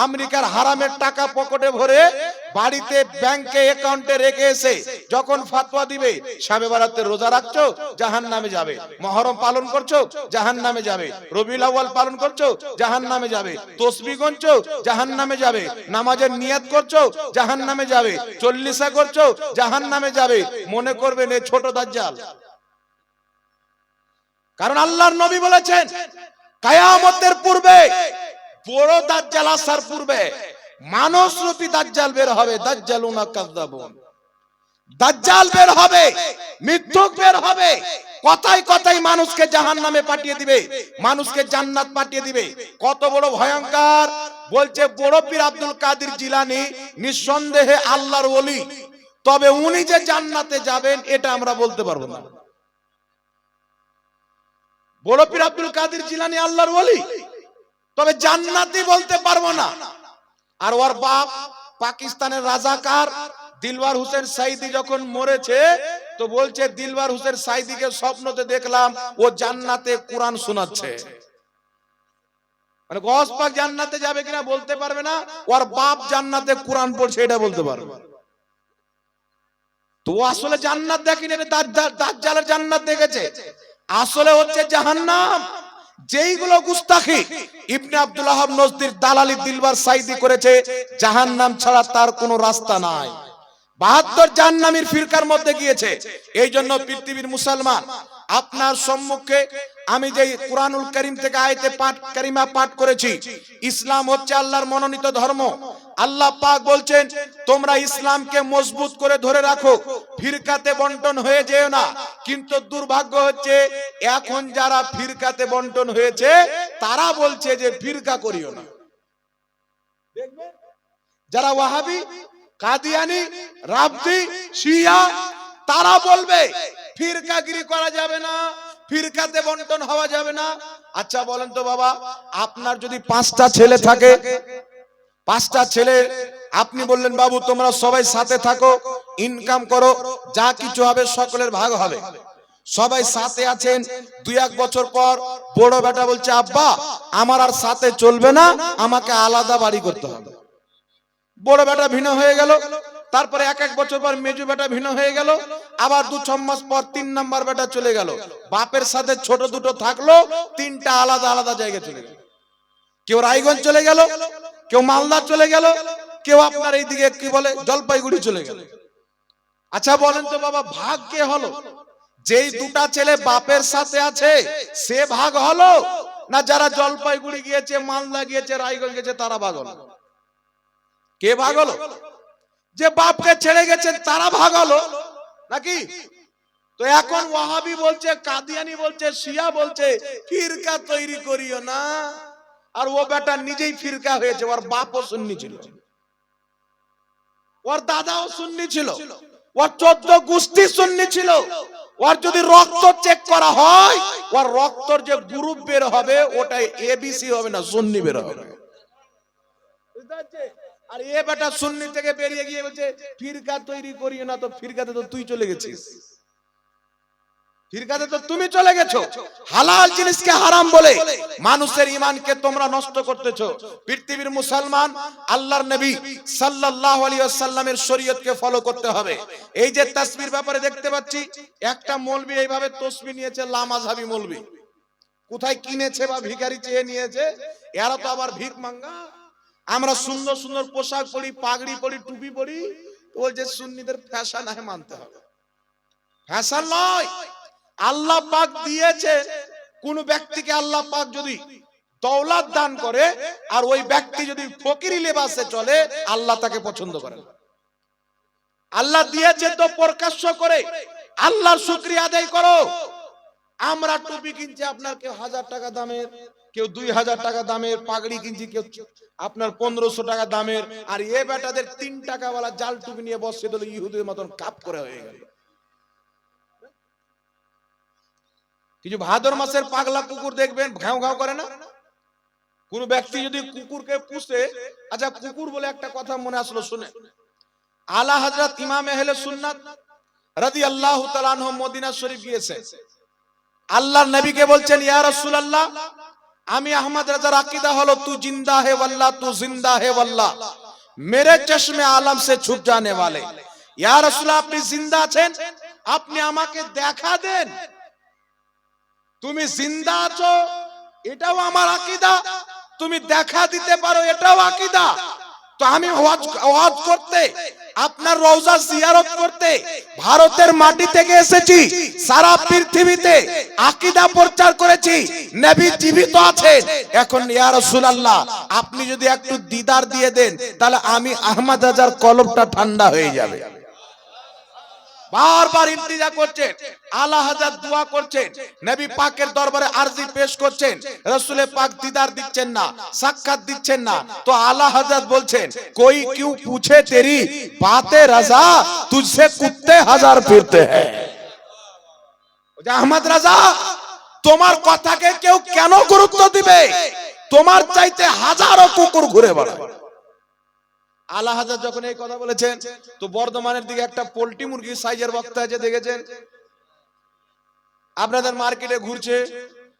আমেরিকার হারামের টাকা পকেটে ভরে বাড়িতে ব্যাংকে অ্যাকাউন্টে রেখে এসে যখন ফতোয়া দিবে, শাবে বারাতে রোজা রাখছো জাহান্নামে যাবে, মুহররম পালন করছো জাহান্নামে যাবে, রবিউল আউয়াল পালন করছো জাহান্নামে যাবে, তাসবিহ গুনছো জাহান্নামে যাবে, নামাজের নিয়ত করছো জাহান্নামে যাবে, চল্লিশা করছো জাহান্নামে যাবে, মনে করবেন এই ছোট দাজ্জাল। কারণ আল্লাহর নবী বলেছেন কিয়ামতের পূর্বে, বড় দাজ্জাল আসার পূর্বে মানুষরূপী দাজ্জাল বের হবে। দাজ্জালুনা কাযাবুন, দাজ্জাল বের হবে, মিথ্যুক বের হবে, কথাই কথাই মানুষকে জাহান্নামে পাঠিয়ে দিবে, মানুষকে জান্নাত পাঠিয়ে দিবে। কত বড় ভয়ঙ্কর! বলছে বড় পীর আব্দুল কাদের জিলানী নিঃসন্দেহে আল্লাহর ওলি, তবে উনি যে জান্নাতে যাবেন এটা আমরা বলতে পারবো না। বড় পীর আব্দুল কাদের জিলানী আল্লাহর ওলি, তবে জান্নাতি বলতে পারবো না। আর ওর বাপ পাকিস্তানের রাজাকার দিলওয়ার হোসেন সাইদি যখন মরেছে, তো বলছে দিলওয়ার হোসেন সাইদিকে স্বপ্নতে দেখলাম ও জান্নাতে কোরআন শোনাচ্ছে। মানে গস পাক জান্নাতে যাবে কিনা বলতে পারবে না, ওর বাপ জান্নাতে কোরআন পড়ছে এটা বলতে পারবে। তো আসলে জান্নাত দেখেনি, দাজ্জালের জান্নাত দেখেছে, আসলে হচ্ছে জাহান্নাম। যেইগুলো গুস্তাখি ইবনে আব্দুল ওয়াহাব নজদির দালালি দিলওয়ার সাইদি করেছে, জাহান্নাম ছাড়া তার কোনো রাস্তা নাই। 72 জাহান্নামীর ফিরকার মধ্যে গিয়েছে। এই জন্য পৃথিবীর মুসলমান, আপনার সম্মুখে আমি যে কুরআনুল কারীম থেকে আয়াতে কারিমা পাঠ করেছি, ইসলাম হচ্ছে আল্লাহর মনোনীত ধর্ম। আল্লাহ পাক বলছেন তোমরা ইসলামকে মজবুত করে ধরে রাখো, ফিরকাতে বন্টন হয়ে যেও না। কিন্তু দুর্ভাগ্য হচ্ছে এখন যারা ফিরকাতে বন্টন হয়েছে তারা বলছে যে ফিরকা করিও না। দেখবেন যারা ওয়াহাবি, কাদিয়ানি, রাফদি, শিয়া, তারা বলবে ফিরকাগিরি করা যাবে না, ফিরকাতে বন্টন হওয়া যাবে না। আচ্ছা বলেন তো বাবা, আপনার যদি 5টা ছেলে থাকে, 5টা ছেলে, আপনি বললেন বাবু তোমরা সবাই সাথে থাকো, ইনকাম করো, যা কিছু হবে সকলের ভাগ হবে। সবাই সাথে আছেন, 2-1 বছর পর বড় বেটা বলছে আব্বা আমার আর সাথে চলবে না, আমাকে আলাদা বাড়ি করতে হবে। বড় বেটা ভিন্ন হয়ে গেল, তারপরে 1-1 বছর পর মেজু বেটা ভিন্ন হয়ে গেল, আবার 2-6 মাস পর 3 নাম্বার বেটা চলে গেল। বাপের সাথে ছোট দুটো থাকলো, 3টা আলাদা আলাদা জায়গায় চলে গেল। কেউ রায়গঞ্জ চলে গেল, কেউ মালদা চলে গেল, কেউ আপনার এইদিকে কি বলে জলপাইগুড়ি চলে গেল। আচ্ছা বলেন তো বাবা ভাগ কে হলো? যেই দুটা ছেলে বাপের সাথে আছে সে ভাগ হলো, না যারা জলপাইগুড়ি গিয়েছে, মালদা গিয়েছে, রায়গঞ্জ গিয়েছে তারা ভাগ হলো? কে ভাগ হলো? যে বাপকে ছেড়ে গেছে তারা ভাগ হলো নাকি? তো এখন ওয়াহাবি বলছে, কাদিয়ানি বলছে, শিয়া বলছে ফিরকা তৈরি করিও না। আর ও বেটা নিজেই ফিরকা হয়েছে, ওর বাপও সুন্নি ছিল, ওর দাদাও সুন্নি ছিল, ওর 14 গোষ্ঠী সুন্নি ছিল। ওর যদি রক্ত চেক করা হয়, ওর রক্তর যে গ্রুপ বের হবে ওটাই এবিসি হবে না, সুন্নি বের হবে। আর এ বেটা সুন্নি থেকে বেরিয়ে গিয়ে বলছে ফিরকা তৈরি করিও না। তো ফিরকাতে তো তুই চলে গেছিস, ফিরকাতে তো তুমি চলে গেছো। হালাল জিনিসকে হারাম বলে মানুষের ঈমানকে তোমরা নষ্ট করতেছো। পৃথিবীর মুসলমান, আল্লাহর নবী সাল্লাল্লাহু আলাইহি ওয়াসাল্লামের শরীয়তকে ফলো করতে হবে। এই যে তাসবির ব্যাপারে দেখতে পাচ্ছি, একটা মৌলবি এইভাবে তাসবিহ নিয়েছে, লামাযহাবী মৌলবি, কোথায় কিনেছে বা ভিখারি চেয়ে নিয়েছে, এরা তো আবার ভিক মাঙ্গা। আমরা সুন্দর সুন্দর পোশাক পরি, পাগড়ি পরি, টুপি পরি, বলছে সুন্নিদের ফ্যাশন আছে, মানতে হবে। ফ্যাশন নয়, আল্লাহ পাক দিয়েছে। কোন ব্যক্তিকে আল্লাহ পাক যদি দৌলত দান করে আর ওই ব্যক্তি যদি ফকিরি লেবাসে চলে, আল্লাহ তাকে পছন্দ করেন। আল্লাহ দিয়েছে তো প্রকাশ্য করে আল্লাহর শুকরিয়া আদায় করো। আমরা টুপি কিনছি আপনার কেউ 1000 টাকা দামের, কেউ 2000 টাকা দামের, পাগড়ি কিনছি কেউ আপনার 1500 টাকা দামের, আর এ বেটাদের 3 টাকা वाला জাল টুপি নিয়ে বসে দিল ইহুদির মতন কাপ করে হয়ে গেল। কিছু ভাদর মাসের পাগলা কুকুর দেখবেন ঘাউ ঘাউ করে না। কোন ব্যক্তি যদি কুকুরকে পুষে, আচ্ছা কুকুর বলে একটা কথা মনে আসলো শুনে, আলা হযরত ইমাম আহলে সুন্নাত রাদিয়াল্লাহু তাআলা আনহু মদিনা শরীফ গিয়েছে। আল্লাহর নবীকে বলছেন, ইয়া রাসূলুল্লাহ, আমি আহমদ রাজার আকীদা হলো তু জিন্দা হে ওয়াল্লাহ, তু জিন্দা হে ওয়াল্লাহ, মেরে চশমে আলম সে ছুপ জানে वाले। ইয়া রাসূলুল্লাহ, আপনি জিন্দা আছেন, আপনি আমাকে দেখা দেন, তুমি জিন্দা আছো এটাও আমার আকীদা, তুমি দেখা দিতে পারো এটাও আকীদা। তো আমি ওয়াজ করতে, আপনার রওজা জিয়ারত করতে ভারতের মাটি থেকে এসেছি, সারা পৃথিবীতে আকীদা প্রচার করেছি, নবী জীবিত আছেন। এখন ইয়া রাসূলুল্লাহ, আপনি যদি একটু দিদার দিয়ে দেন তাহলে আমি আহমদ রাজার কলবটা ঠান্ডা হয়ে যাবে। বারবার ইলতিজা করছেন, আলা হযরত দোয়া করছেন, নবী পাকের দরবারে আরজি পেশ করছেন, রাসূল পাক দিদার দিচ্ছেন না, সাক্ষাৎ দিচ্ছেন না। তো আলা হযরত বলছেন, कोई क्यों पूछे तेरी बातें रजा, तुझसे कुत्ते हजार फिरते हैं। আহমদ রাজা, তোমার কথাকে কেউ কেন গুরুত্ব দিবে, তোমার চাইতে হাজারো কুকুর ঘুরে বেড়ায়। আলা হযরত যখন এই কথা বলেছেন, তো বর্ধমানের দিকে একটা পোল্ট্রি মুরগির সাইজের বক্তা আছে, দেখেছেন আপনাদের মার্কেটে ঘুরছে,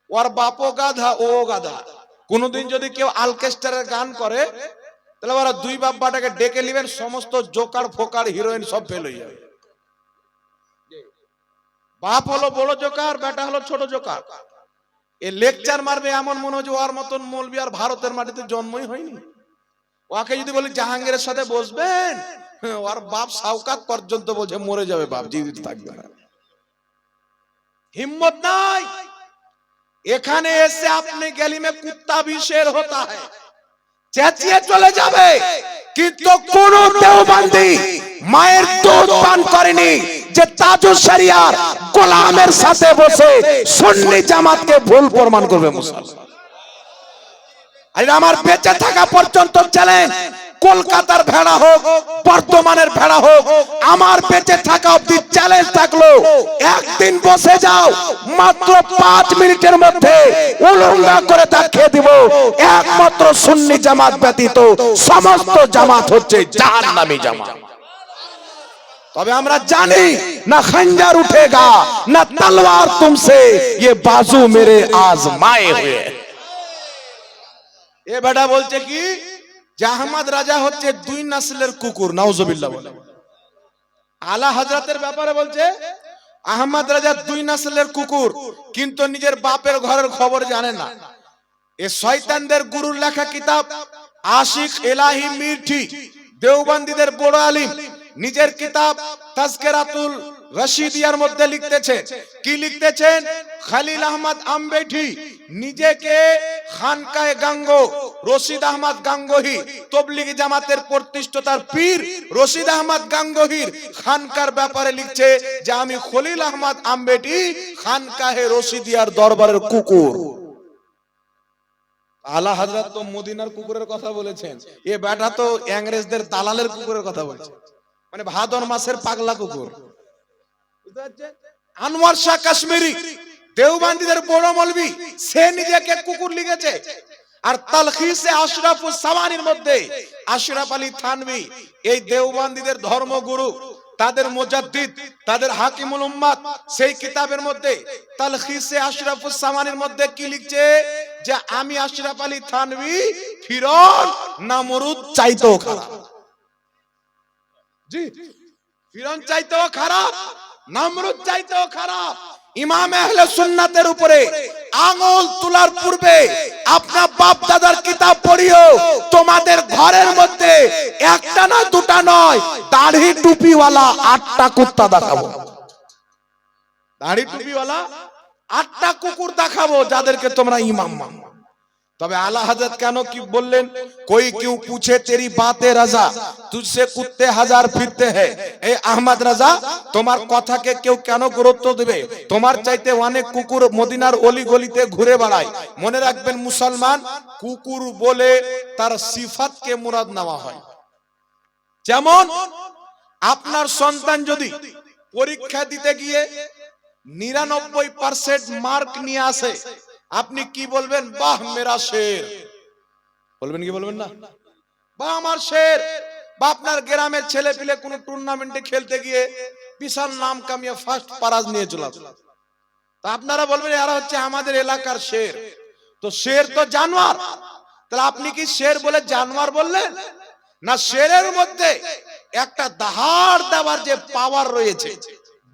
ওর বাপও গাধা ও গাধা। কোনদিন যদি কেউ অর্কেস্ট্রার গান করে তাহলে ওরা দুই বাপ্পাটাকে ডেকে নেবেন, সমস্ত জোকার ফোকার হিরোইন সব ফেল হয়ে যাবে। বাপ হলো বড় জোকার, বেটা হলো ছোট জোকার। এ লেকচার মারবে এমন মনে হচ্ছে ওর মতন মৌলবি আর ভারতের মাটিতে জন্মই হয়নি। ওকে যদি বলি জাহাঙ্গীরের সাথে বসবেন, ওর বাপ সাউকাত পর্যন্ত বলছে মরে যাবে বাপ, জীবিত থাকবে না। হিম্মত নাই। এখানে এসে আপনি গলি মে কুত্তা भी शेर होता है, চেঁচিয়ে চলে যাবে, কিন্তু কোন দেওবন্দি মায়ের দুধ পান করেনি যে তাজুস শরিয়ার গোলামের সাথে বসে সুন্নি জামাতকে ভুল প্রমাণ করবে মুসলমান। আর আমার বেঁচে থাকা পর্যন্ত চ্যালেঞ্জ, কলকাতার ভেড়া হোক, বর্ধমানের ভেড়া হোক, আমার বেঁচে থাকা অবধি চ্যালেঞ্জ থাকলো, একদিন বসে যাও, মাত্র 5 মিনিটের মধ্যে উলঙ্গা করে দেখিয়ে দিব, একমাত্র সুন্নি জামাত ব্যতীত সমস্ত জামাত হচ্ছে জাহান্নামী জামাত। তবে আমরা জানি না খঞ্জার উঠেগা না তলवार तुमसे, ये बाजू मेरे आजमाए हुए। এ বেটা বলছে কি যে আহমদ রাজা হচ্ছে 2 নসলের কুকুর, নাউজুবিল্লাহ বলে। আলা হযরতের ব্যাপারে বলছে আহমদ রাজা 2 নসলের কুকুর, কিন্তু নিজের বাপের ঘরের খবর জানে না। এ শয়তানদের গুরুর লেখা কিতাব আশিক ইলাহি মির্ঠি, দেওবন্দীদের বড় আলিম, নিজের কিতাব তাজকিরাতুল রশিদিয়ার মধ্যে লিখতেছেন, কি লিখতেছেন, খলিল আহমদ আমবেঠি নিজেকে খানকায়ে গাঙ্গো রশিদ আহমদ গাঙ্গোহী তবলিগি জামাতের প্রতিষ্ঠাতার পীর রশিদ আহমদ গাঙ্গোহীর খানকার ব্যাপারে লিখছে যে আমি খলিল আহমদ আমবেঠি খানকাহে রশিদিয়ার দরবারের কুকুর। আলা হযরত তো মদিনার কুকুরের কথা বলেছেন, এ বেটা তো ইংরেজদের দালালের কুকুরের কথা বলছে, মানে ভাদর মাসের পাগলা কুকুর। বুঝতে পারছেন? আনোয়ার শাহ কাশ্মীরি দেওবন্দীদের বড় মৌলবি, সে নিজেকে কুকুর লিখেছে। আর তালখিসে আশরাফুস সাওয়ানির মধ্যে আশরাফ আলী থানভী, এই দেওবন্দীদের ধর্মগুরু, তাদের মুজাদ্দিদ, তাদের হাকিমুল উম্মাত, সেই কিতাবের মধ্যে তালখিসে আশরাফুস সাওয়ানির মধ্যে কি লিখছে যে আমি আশরাফ আলী থানভী ফিরআউন নমরুদ চাইতেও খারাপ। জি, ফিরআউন চাইতেও খারাপ, নমরুদ চাইতেও খারাপ। ইমাম আহলে সুন্নাতের উপরে আঙ্গুল তোলার পূর্বে আপনার বাপ দাদার কিতাব পড়িও, তোমাদের ঘরের মধ্যে একটা না দুটা নয়, দাড়ি টুপিওয়ালা 8টা কুত্তা দেখাবো, দাড়ি টুপিওয়ালা 8টা কুকুর দেখাবো, যাদেরকে তোমরা ইমাম মানো। তবে আলা হযরত কেন কি বললেন, कोई क्यों पूछे तेरी बातें रजा तुझसे कुत्ते हजार फिरते हैं। এই আহমদ রাজা, তোমার কথাকে কেউ কেন গুরুত্ব দেবে? তোমার চাইতে অনেক কুকুর মদিনার অলি গলিতে ঘুরে বেড়ায়। মনে রাখবেন মুসলমান, কুকুর বলে তার সিফাতকে মুরাদ নেওয়া হয়। যেমন আপনার সন্তান যদি পরীক্ষা দিতে গিয়ে 99% মার্ক নিয়ে আসে, আপনি কি বলবেন? বাহ মেরা শের বলবেন কি বলবেন না? বাহ আমার শের। বা আপনার গ্রামের ছেলে পিলে কোনো টুর্নামেন্টে খেলতে গিয়ে বিশাল নাম কামিয়ে ফার্স্ট প্রাইজ নিয়ে চলে আসলো, তা আপনারা বলবেন এরা হচ্ছে আমাদের এলাকার শের। তো শের তো জানোয়ার, তাহলে আপনি কি শের বলে জানোয়ার বললেন? না, শেরের মধ্যে একটা দাহাড় দেওয়ার যে পাওয়ার রয়েছে,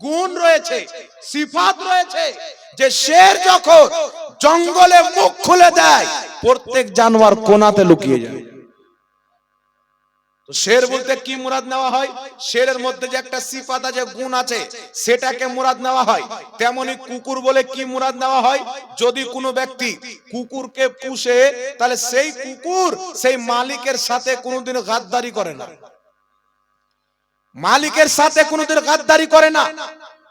গুণ রয়েছে, সিফাত রয়েছে, যে শের যখন জঙ্গলে মুখ খুলে দেয় প্রত্যেক জানোয়ার কোনাতে লুকিয়ে যায়। তো শের বলতে কি মুরাদ নেওয়া হয়? শেরের মধ্যে যে একটা সিফাত আছে, গুণ আছে, সেটাকে মুরাদ নেওয়া হয়। তেমনি কুকুর বলে কি মুরাদ নেওয়া হয়? যদি কোনো ব্যক্তি কুকুরকে পুষে, তাহলে সেই কুকুর সেই মালিকের সাথে কোনোদিন গাদ্দারি করে না, মালিকের সাথে কোনোদিন গাদ্দারি করে না।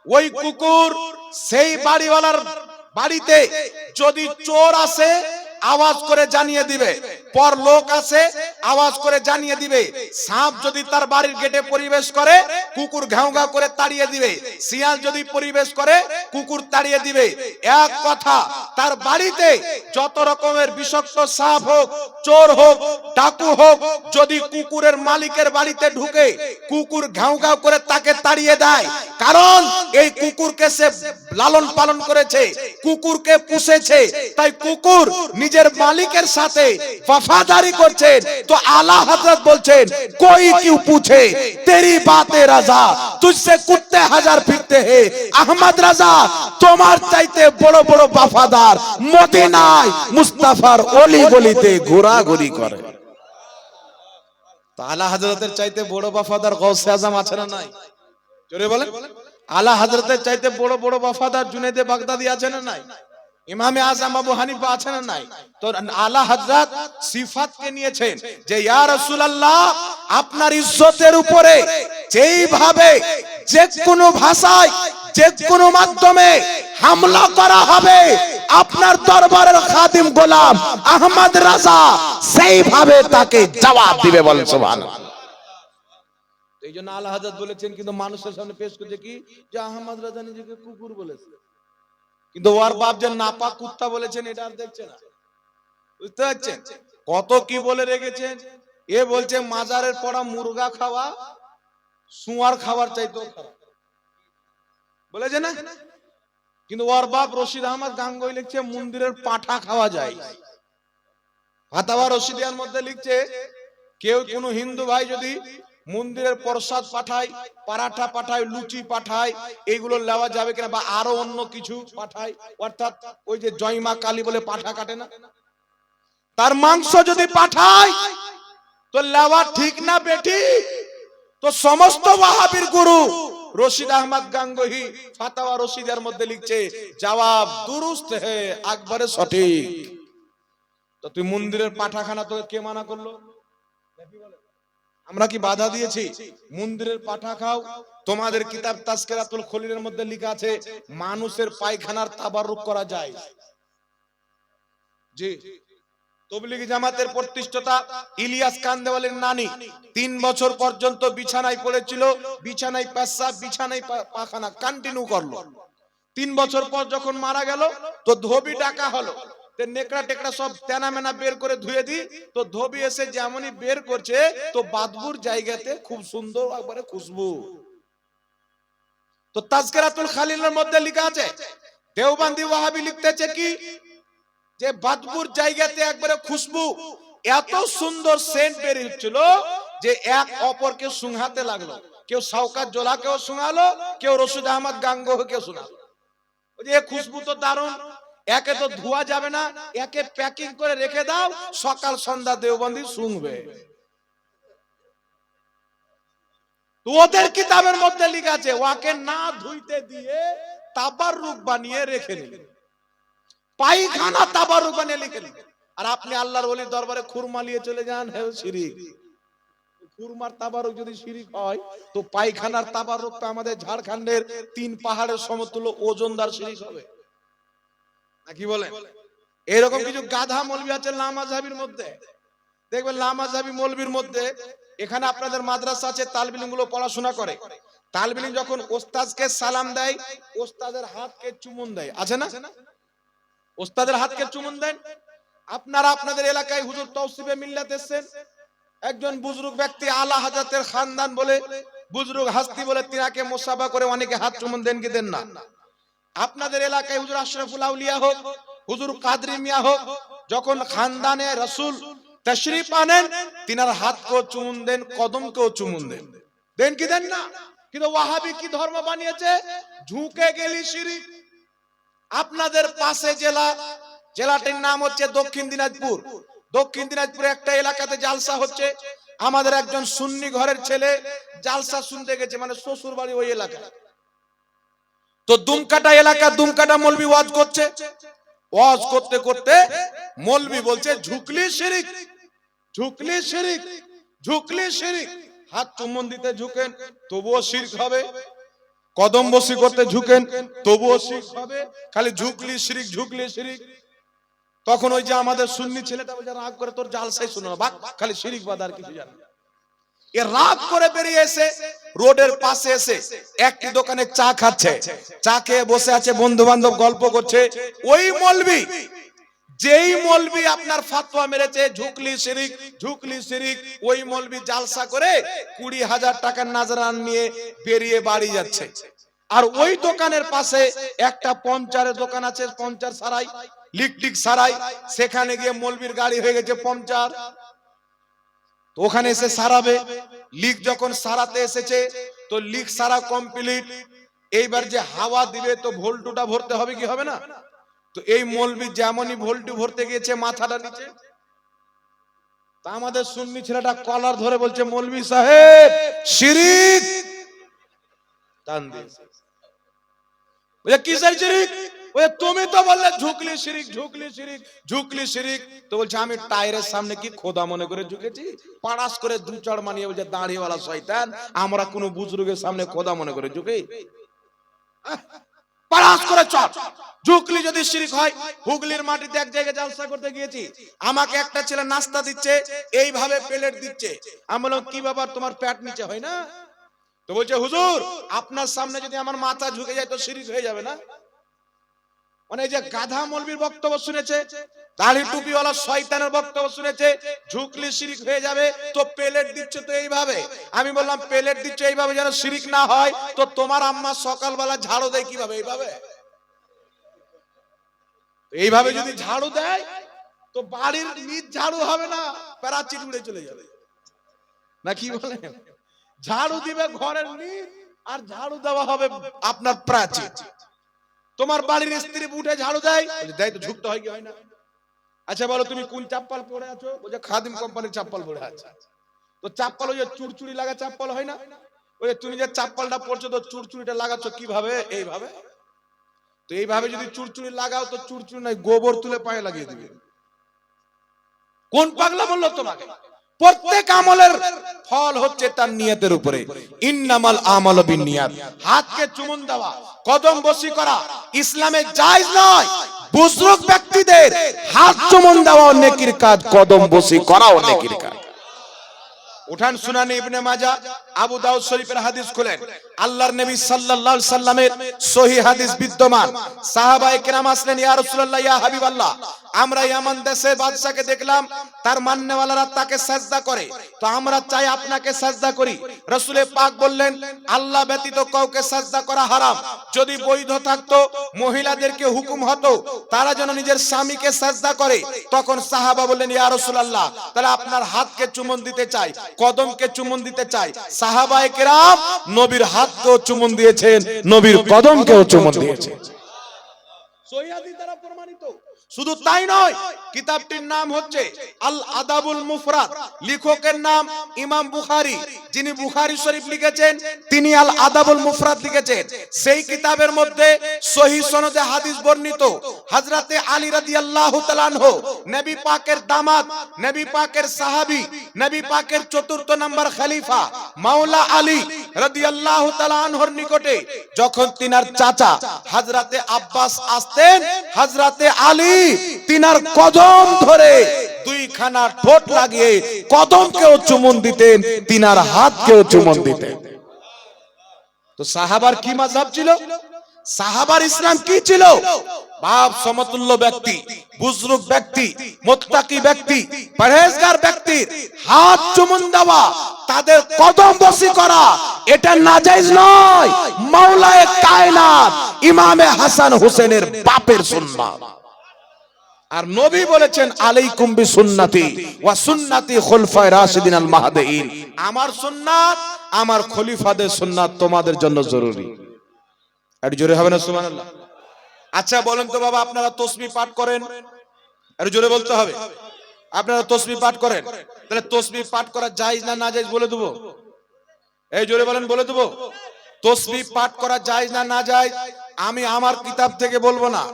ওই কুকুর সেই বাড়িওয়ালার বাড়িতে যদি চোর আসে আওয়াজ করে জানিয়ে দিবে, পর লোক আসে আওয়াজ করে জানিয়ে দিবে, সাপ যদি তার বাড়ির গেটে পরিবেশ করে কুকুর ঘাউ ঘাউ করে তাড়িয়ে দিবে, শিয়াল যদি পরিবেশ করে কুকুর তাড়িয়ে দিবে। এক কথা, তার বাড়িতে যত রকমের বিষাক্ত সাপ হোক, চোর হোক, ডাকু হোক, যদি কুকুরের মালিকের বাড়িতে ঢুকে কুকুর ঘাউ ঘাউ করে তাকে তাড়িয়ে দেয়। কারণ এই কুকুরকে সে লালন পালন করেছে, কুকুরকে পুষেছে, তাই কুকুর নিজের মালিকের সাথে वफादारी করছেন। তো আলা হযরত বলছেন, कोई क्यों पूछे तेरी बातें रजा तुझसे कुत्ते हजार फिरते हैं। আহমদ রাজা তোমার চাইতে বড় বড় वफादार মদিনায় মুস্তাফার অলি গলিতে ঘোরাঘুরি করে। তো আলা হযরতের চাইতে বড় वफादार গৌসে আজম আছে না নাই? জোরে বলেন। আলা হযরতের চাইতে বড় বড় वफादार জুনেদে বাগদাদি আছে না নাই? ইমামে আজম আবু হানিফা আছেন না নাই? তো আলা হযরত সিফাতকে নিয়েছেন যে ইয়া রাসূলুল্লাহ, আপনার ইজ্জতের উপরে যেইভাবে যে কোনো ভাষায় যে কোনো মাধ্যমে হামলা করা হবে, আপনার দরবারের খাদিম গোলাম আহমদ রাজা সেইভাবে তাকে জবাব দিবে। বলেন সুবহানাল্লাহ। এই জন্য আলা হযরত বলেছেন, কিন্তু মানুষের সামনে পেশ করছে কি, যে আহমদ রাজা নিজেকে কুকুর বলেছে, কিন্তু ওর বাপ যে নাপাক কুত্তা বলেছেন এটা আর দেখছে না। বুঝতে পারছেন কত কি বলে রেখেছেন? এ বলছে মাজারের পড়া মুরগা খাওয়া সুয়ার খাবার চাইতো খারাপ বলেছে না, কিন্তু ওর বাপ রশিদ আহমদ গাঙ্গুহি লিখছে মন্দিরের পাঠা খাওয়া যায়। ফাতাওয়া রশিদিয়ার মধ্যে লিখছে, কেউ কোনো হিন্দু ভাই যদি মন্দিরের প্রসাদ পাঠায়, পরাঠা পাঠায়, লুচি পাঠায়, এগুলো নেওয়া যাবে কিনা, বা আরো অন্য কিছু পাঠায়, অর্থাৎ ওই যে জয়মা কালী বলে পাঠা কাটে না, তার মাংস যদি পাঠায় তো নেওয়া ঠিক না বেটি? তো সমস্ত ওয়াহাবির গুরু রশিদ আহমদ গাঙ্গুহি ফাতাওয়া রশিদিয়ার মধ্যে লিখছে, জবাব দুরুস্ত হে, আকবরে সঠিক। তো তুই মন্দিরের পাঠাখানা তোকে কে মানা করলো? আমরা কি বাধা দিয়েছি? মন্দিরের পাঠা খাও। তোমাদের কিতাব তাজকিরাতুল খলিলের মধ্যে লেখা আছে মানুষের পায়খানার তাবাররুক করা যায়। জি, তবলিগি জামাতের প্রতিষ্ঠাতা ইলিয়াস কান্দেওয়ালির নানি 3 বছর পর্যন্ত বিছানায় পড়েছিল, বিছানায় পেশাব, বিছানায় পায়খানা কন্টিনিউ করলো। 3 বছর পর যখন মারা গেল তো ধোবি ডাকা হলো, নেকড়া টেকড়া সব তেনা মেনা বের করে ধুয়ে দি, তো ধোবি এসে যেমনই বের করছে তো বাদবুর জায়গাতে খুব সুন্দর একবারে খুশবু। তো তাজকিরাতুল খলিলের মধ্যে লেখা আছে, দেওবন্দি ওয়াহাবি লিখতেছে কি, যে বাদবুর জায়গাতে একবারে খুশবু, এত সুন্দর সেন্ট বের হচ্ছিল যে এক অপরকে সুংহাতে লাগলো। কেউ শওকত জোলাকেও শুনালো, কেউ রশিদ আহমদ গাঙ্গুহিকে শোনালো যে খুশবু তো দারুণ, একে তো ধোয়া যাবে না, একে প্যাকিং করে রেখে দাও, সকাল সন্ধ্যা দেওবন্দি শুনবে। তো ওদের কিতাবের মধ্যে লেখা আছে ওকে না ধুইতে দিয়ে তাবাররুক বানিয়ে রেখে নিল, পায়খানা তাবাররুক বানিয়ে রেখে নিল। আর আপনি আল্লাহর ওলির দরবারে খুরমা নিয়ে চলে যান, হ্যাঁ শিরিক। খুরমার তাবারক যদি শিরিক হয়, তো পায়খানার তাবারক তো আমাদের ঝাড়খণ্ডের 3 পাহাড়ের সমতুল্য ওজনদার শিরিক হবে নাকি বলেন? এরকম কিছু গাধা মৌলবি আছে লামাযহাবির মধ্যে, দেখবেন লামাযহাবি মৌলবির মধ্যে। এখানে আপনাদের মাদ্রাসা আছে, তালবিলিম গুলো পড়াশোনা করে, তালবিলিম যখন ওস্তাদকে সালাম দেয়, ওস্তাদের হাতকে চুমুন দেয়, আছে না? ওস্তাদের হাতকে চুমুন দেন। আপনারা আপনাদের এলাকায় হুজুর তৌসিফে মিল্লাত এসেছেন, একজন বুজরুগ ব্যক্তি আলা হাজাতের খানদান বলে, বুজরুগ হাস্তি বলে তিনাকে মুসাফা করে অনেকে হাত চুমুন দেন কি দেন না? আপনাদের এলাকায় হুজুর আশরাফুল আউলিয়া হোক, হুজুর কাদরি মিয়া হোক, যখন খানদানে রাসূল তশরিফ আনেন, তিনার হাতকেও চুমুন দেন, কদমকেও চুমুন দেন, দেন কি দেন না? কিন্তু ওয়াহাবি কি ধর্ম বানিয়েছে? ঝুঁকে গেলি শিরিক। আপনাদের পাশে জেলাটির নাম হচ্ছে দক্ষিণ দিনাজপুর। দক্ষিণ দিনাজপুরে একটা এলাকাতে জালসা হচ্ছে, আমাদের একজন সুন্নি ঘরের ছেলে জালসা শুনতে গেছে, মানে শ্বশুর বাড়ি ওই এলাকা। তো দুমকাটা এলাকা, দুমকাটা মৌলবি ওয়াজ করছে, ওয়াজ করতে করতে মৌলবি বলছে ঝুকলি শিরিক, ঝুকলি শিরিক, ঝুকলি শিরিক। হাত চুম্বন দিতে ঝুকেন তবুও শিরক হবে, কদম বসি করতে ঝুকেন তবুও শিরক হবে, খালি ঝুকলি শিরিক, ঝুকলি শিরিক। তখন ওই যে আমাদের সুন্নি ছেলেটা বলছে রাগ করে, তোর জালসাই শুনো না, বাক, খালি শিরিক বাদ আর কিছু জানে না। এ রাগ করে বেরিয়ে এসে রোডের পাশে এসে একটি দোকানে চা খাচ্ছে, চা খেয়ে বসে আছে, বন্ধু বান্ধব গল্প করছে। ওই মৌলবি, যেই মৌলবি আপনার ফাতোয়া মেরেছে ঝুকলি শিরিক, ঝুকলি শিরিক, ওই মৌলবি জালসা করে 20,000 টাকার নাজরান নিয়ে বেরিয়ে বাড়ি যাচ্ছে। আর ওই দোকানের পাশে একটা পঞ্চারের দোকান আছে, পঞ্চার সারাই, লিকটিক সারাই, সেখানে গিয়ে মৌলবির গাড়ি হয়ে গেছে পঞ্চার, তো ওখানে এসে সারাবে। লিক যখন সারাতে এসেছে, তো লিক সারা কমপ্লিট, এইবার যে হাওয়া দিবে তো ভোল্টুটা ভরতে হবে কি হবে না? তো এই মৌলবি যেমনই ভোল্টু ভরতে গিয়েছে মাথাটা নিচে, তা আমাদের সুন্নি ছেলেটা কলার ধরে বলছে মৌলবি সাহেব শিরিক, টান দিয়েছে। বলে কিসের শিরিক? ওই তুমি তো বললে ঝুকলি শিরিক, ঝুকলি শিরিক, ঝুকলি শিরিক। তো বলছে আমি টায়ারের সামনে কি খোদা মনে করে ঝুঁকেছি? পাড়াস করে দু চড় মানিয়ে বলছে দাঁড়িয়েওয়ালা শয়তান, আমরা কোন বুজুর্গের সামনে খোদা মনে করে ঝুঁকি? পাড়াস করে চট। ঝুকলি যদি শিরিক হয়, হুগলির মাটিতে এক জায়গায় জালসা করতে গিয়েছি, আমাকে একটা ছেলে নাস্তা দিচ্ছে, এইভাবে প্লেট দিচ্ছে। আমি বললাম কি ব্যাপার, তোমার পেট নিচে হয় না? তো বলছে হুজুর আপনার সামনে যদি আমার মাথা ঝুঁকে যায় তো শিরিক হয়ে যাবে না? মানে এই যে গাধা মৌলবীর বক্তব্য শুনেছে, দাড়ি টুপিওয়ালা শয়তানের বক্তব্য শুনেছে, ঝুকলি শিরিক হয়ে যাবে, তো প্লেট দিচ্ছে তো এইভাবে। আমি বললাম প্লেট দিচ্ছে এইভাবে যেন শিরিক না হয়, তো তোমার আম্মা সকালবেলা ঝাড়ু দেয় কিভাবে? এইভাবে। এইভাবে যদি ঝাড়ু দেয় তো বাড়ির নিচ ঝাড়ু হবে না, প্যারাচিট উড়ে চলে যাবে, না কি বলেন? ঝাড়ু দিবে ঘরের নিচ, আর ঝাড়ু দেওয়া হবে আপনার প্রাচীর। তোমার বাড়ির স্ত্রী উঠে ঝাড়ু দেয়, দেয় তো ঝুঁকতে হয় কি হয় না? আচ্ছা বলো তুমি কোন চাপ্পাল পরে আছো? বলছে খাদিম কোম্পানির চাপ্পাল পরে আছে। তো চাপ্পাল ওই যে চুরচুরি লাগা চাপ্পাল হয় না, ওই তুমি যে চাপ্পালটা পরছো তো চুরচুরিটা লাগাচ্ছ কিভাবে? এইভাবে। তো এইভাবে যদি চুরচুরি লাগাও তো চুরচুরি নাই, গোবর তুলে পায়ে লাগিয়ে দিবে। কোন পাগলা বললো তোমাকে? প্রত্যেক আমলের ফল হচ্ছে তার নিয়তের উপরে। ইন্নামাল আমালু বিন্নিয়াত। হাতকে চুমুন দেওয়া, কদম বসি করা ইসলামে জায়েজ নয়। বুজরুগ ব্যক্তিদের হাত চুমুন দেওয়া নেকির কাজ, কদম বসি করাও নেকির কাজ। উঠান সুনানে ইবনে মাজাহ, আবু দাউদ শরীফের হাদিস খুলেন, আল্লাহর নবী সাল্লাল্লাহু আলাইহি সাল্লামের সহিহ হাদিস বিদ্যমান। সাহাবায়ে কেরাম আসলেন, ইয়া রাসূলুল্লাহ, ইয়া হাবিবাল্লাহ, আমরা ইয়ামান দেশের বাদশাকে দেখলাম, তার মান্যওয়ালারা তাকে সাজদা করে, তো আমরা চাই আপনাকে সাজদা করি। রাসূলে পাক বললেন, আল্লাহ ব্যতীত কাউকে সাজদা করা হারাম। যদি বৈধ থাকতো মহিলাদেরকে হুকুম হতো তারা যেন নিজের স্বামীকে সাজদা করে। তখন সাহাবা বললেন, ইয়া রাসূলুল্লাহ, তাহলে আপনার হাতকে চুম্বন দিতে চাই, কদমকে চুম্বন দিতে চাই। সাহাবায়ে কেরাম নবীর হাতকেও চুম্বন দিয়েছেন, নবীর কদমকেও চুম্বন দিয়েছেন। সহিহ হাদিস দ্বারা প্রমাণিত। শুধু তাই নয়, কিতাবটির নাম হচ্ছে আল আদাবুল মুফরাদ। লেখকের নাম ইমাম বুখারী। যিনি বুখারী শরীফ লিখেছেন তিনি আল আদাবুল মুফরাদ লিখেছেন। সেই কিতাবের মধ্যে সহিহ সনদে হাদিস বর্ণিত হযরতে আলী রাদিয়াল্লাহু তাআলা আনহু, নবী পাকের দামাত, নবী পাকের সাহাবী, নবী পাকের চতুর্থ নাম্বার খলিফা মাওলা আলী রাদিয়াল্লাহু তাআলা আনহুর নিকটে যখন তিনার চাচা হযরতে আব্বাস আসতেন, হযরতে আলী তিনার কদম ধরে দুইখানা ঠোঁট লাগিয়ে কদমকেও চুমুন দিতেন, তিনার হাতকেও চুমুন দিতেন। তো সাহাবার কি মাযহাব ছিল? সাহাবার ইসলাম কি ছিল? বাপ সমতুল্য ব্যক্তি, বুজরুগ ব্যক্তি, মুত্তাকি ব্যক্তি, পরহেজগার ব্যক্তির হাত চুমুন দেওয়া, তাদের কদম বসি করা, এটা নাজায়েজ নয়। মাওলায়ে কায়নাত ইমামে হাসান হোসেনের বাপের সুন্নাত। আর নবী বলেছেন আলাইকুম বিসুন্নতি ওয়া সুন্নতি খুলফায়ে রাশিদিন আল মাহদিয়িন, আমার সুন্নাত, আমার খলিফাদের সুন্নাত তোমাদের জন্য জরুরি। আর জোরে হবে না সুবহানাল্লাহ? আচ্ছা বলেন তো বাবা, আপনারা তাসবিহ পাঠ করেন? আর জোরে বলতে হবে। আপনারা তাসবিহ পাঠ করেন? তাহলে তাসবিহ পাঠ করা জায়েজ না নাজায়েজ বলে দেব? এই জোরে বলেন, বলে দেব। তাসবিহ পাঠ করা জায়েজ না নাজায়েজ আমি আমার কিতাব থেকে বলবো না।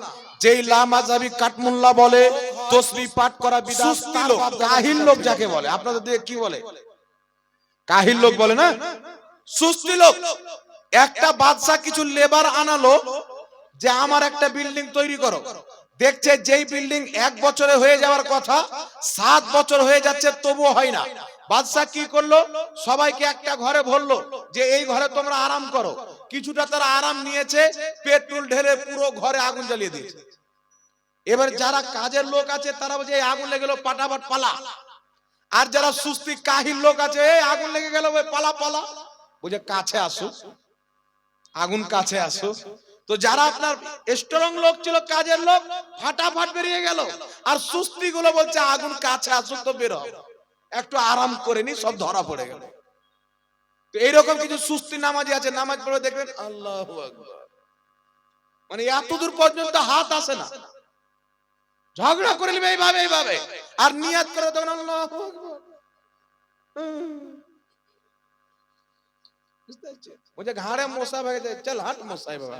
যেই লামাযাবি কাটমুল্লাহ বলে তাসবিহ পাঠ করা বিদআত, লোক কাহিল লোক যাকে বলে, আপনাদের দিকে কি বলে? কাহিল লোক বলে না, সুস্তি লোক। একটা বাদশা কিছু লেবার আনালো যে আমার একটা বিল্ডিং তৈরি করো। দেখছে যেই বিল্ডিং 1 বছরে হয়ে যাওয়ার কথা 7 বছর হয়ে যাচ্ছে তবুও হয় না। বাদশা কি করলো? সবাইকে একটা ঘরে বললো যে এই ঘরে তোমরা আরাম করো। কিছুটা তারা আরাম নিয়েছে, পেট্রোল ঢেলে পুরো ঘরে আগুন জ্বালিয়ে দিয়েছে। এবার যারা কাজের লোক আছে তারা বলছে এই আগুন লেগে গেল, পাটাপাট পালা। আর যারা সুস্তি কাহিল লোক আছে, এই আগুন লেগে গেল, ওই পালা পালা, বুঝে কাছে আসো, আগুন কাছে আসো। তো যারা আপনার স্ট্রং লোক ছিল, কাজের লোক, ফাটাফাট বেরিয়ে গেল। আর সুস্তি গুলো বলছে আগুন কাছে আসুক তো বের হবে, একটু আরাম করে নি, সব ধরা পড়ে গেল। তো এইরকম কিছু সুস্তি নামাজি আছে, নামাজ পড়ে দেখবেন আল্লাহু আকবার, মানে এতদূর পর্যন্ত হাত আসে না, ঝগড়া করে নেবে এইভাবে এইভাবে, আর নিয়াত করে তখন আল্লাহু আকবার। মুঝে ঘাড়ে মশা ভেঙে যায়, চল হাট মশাই বাবা।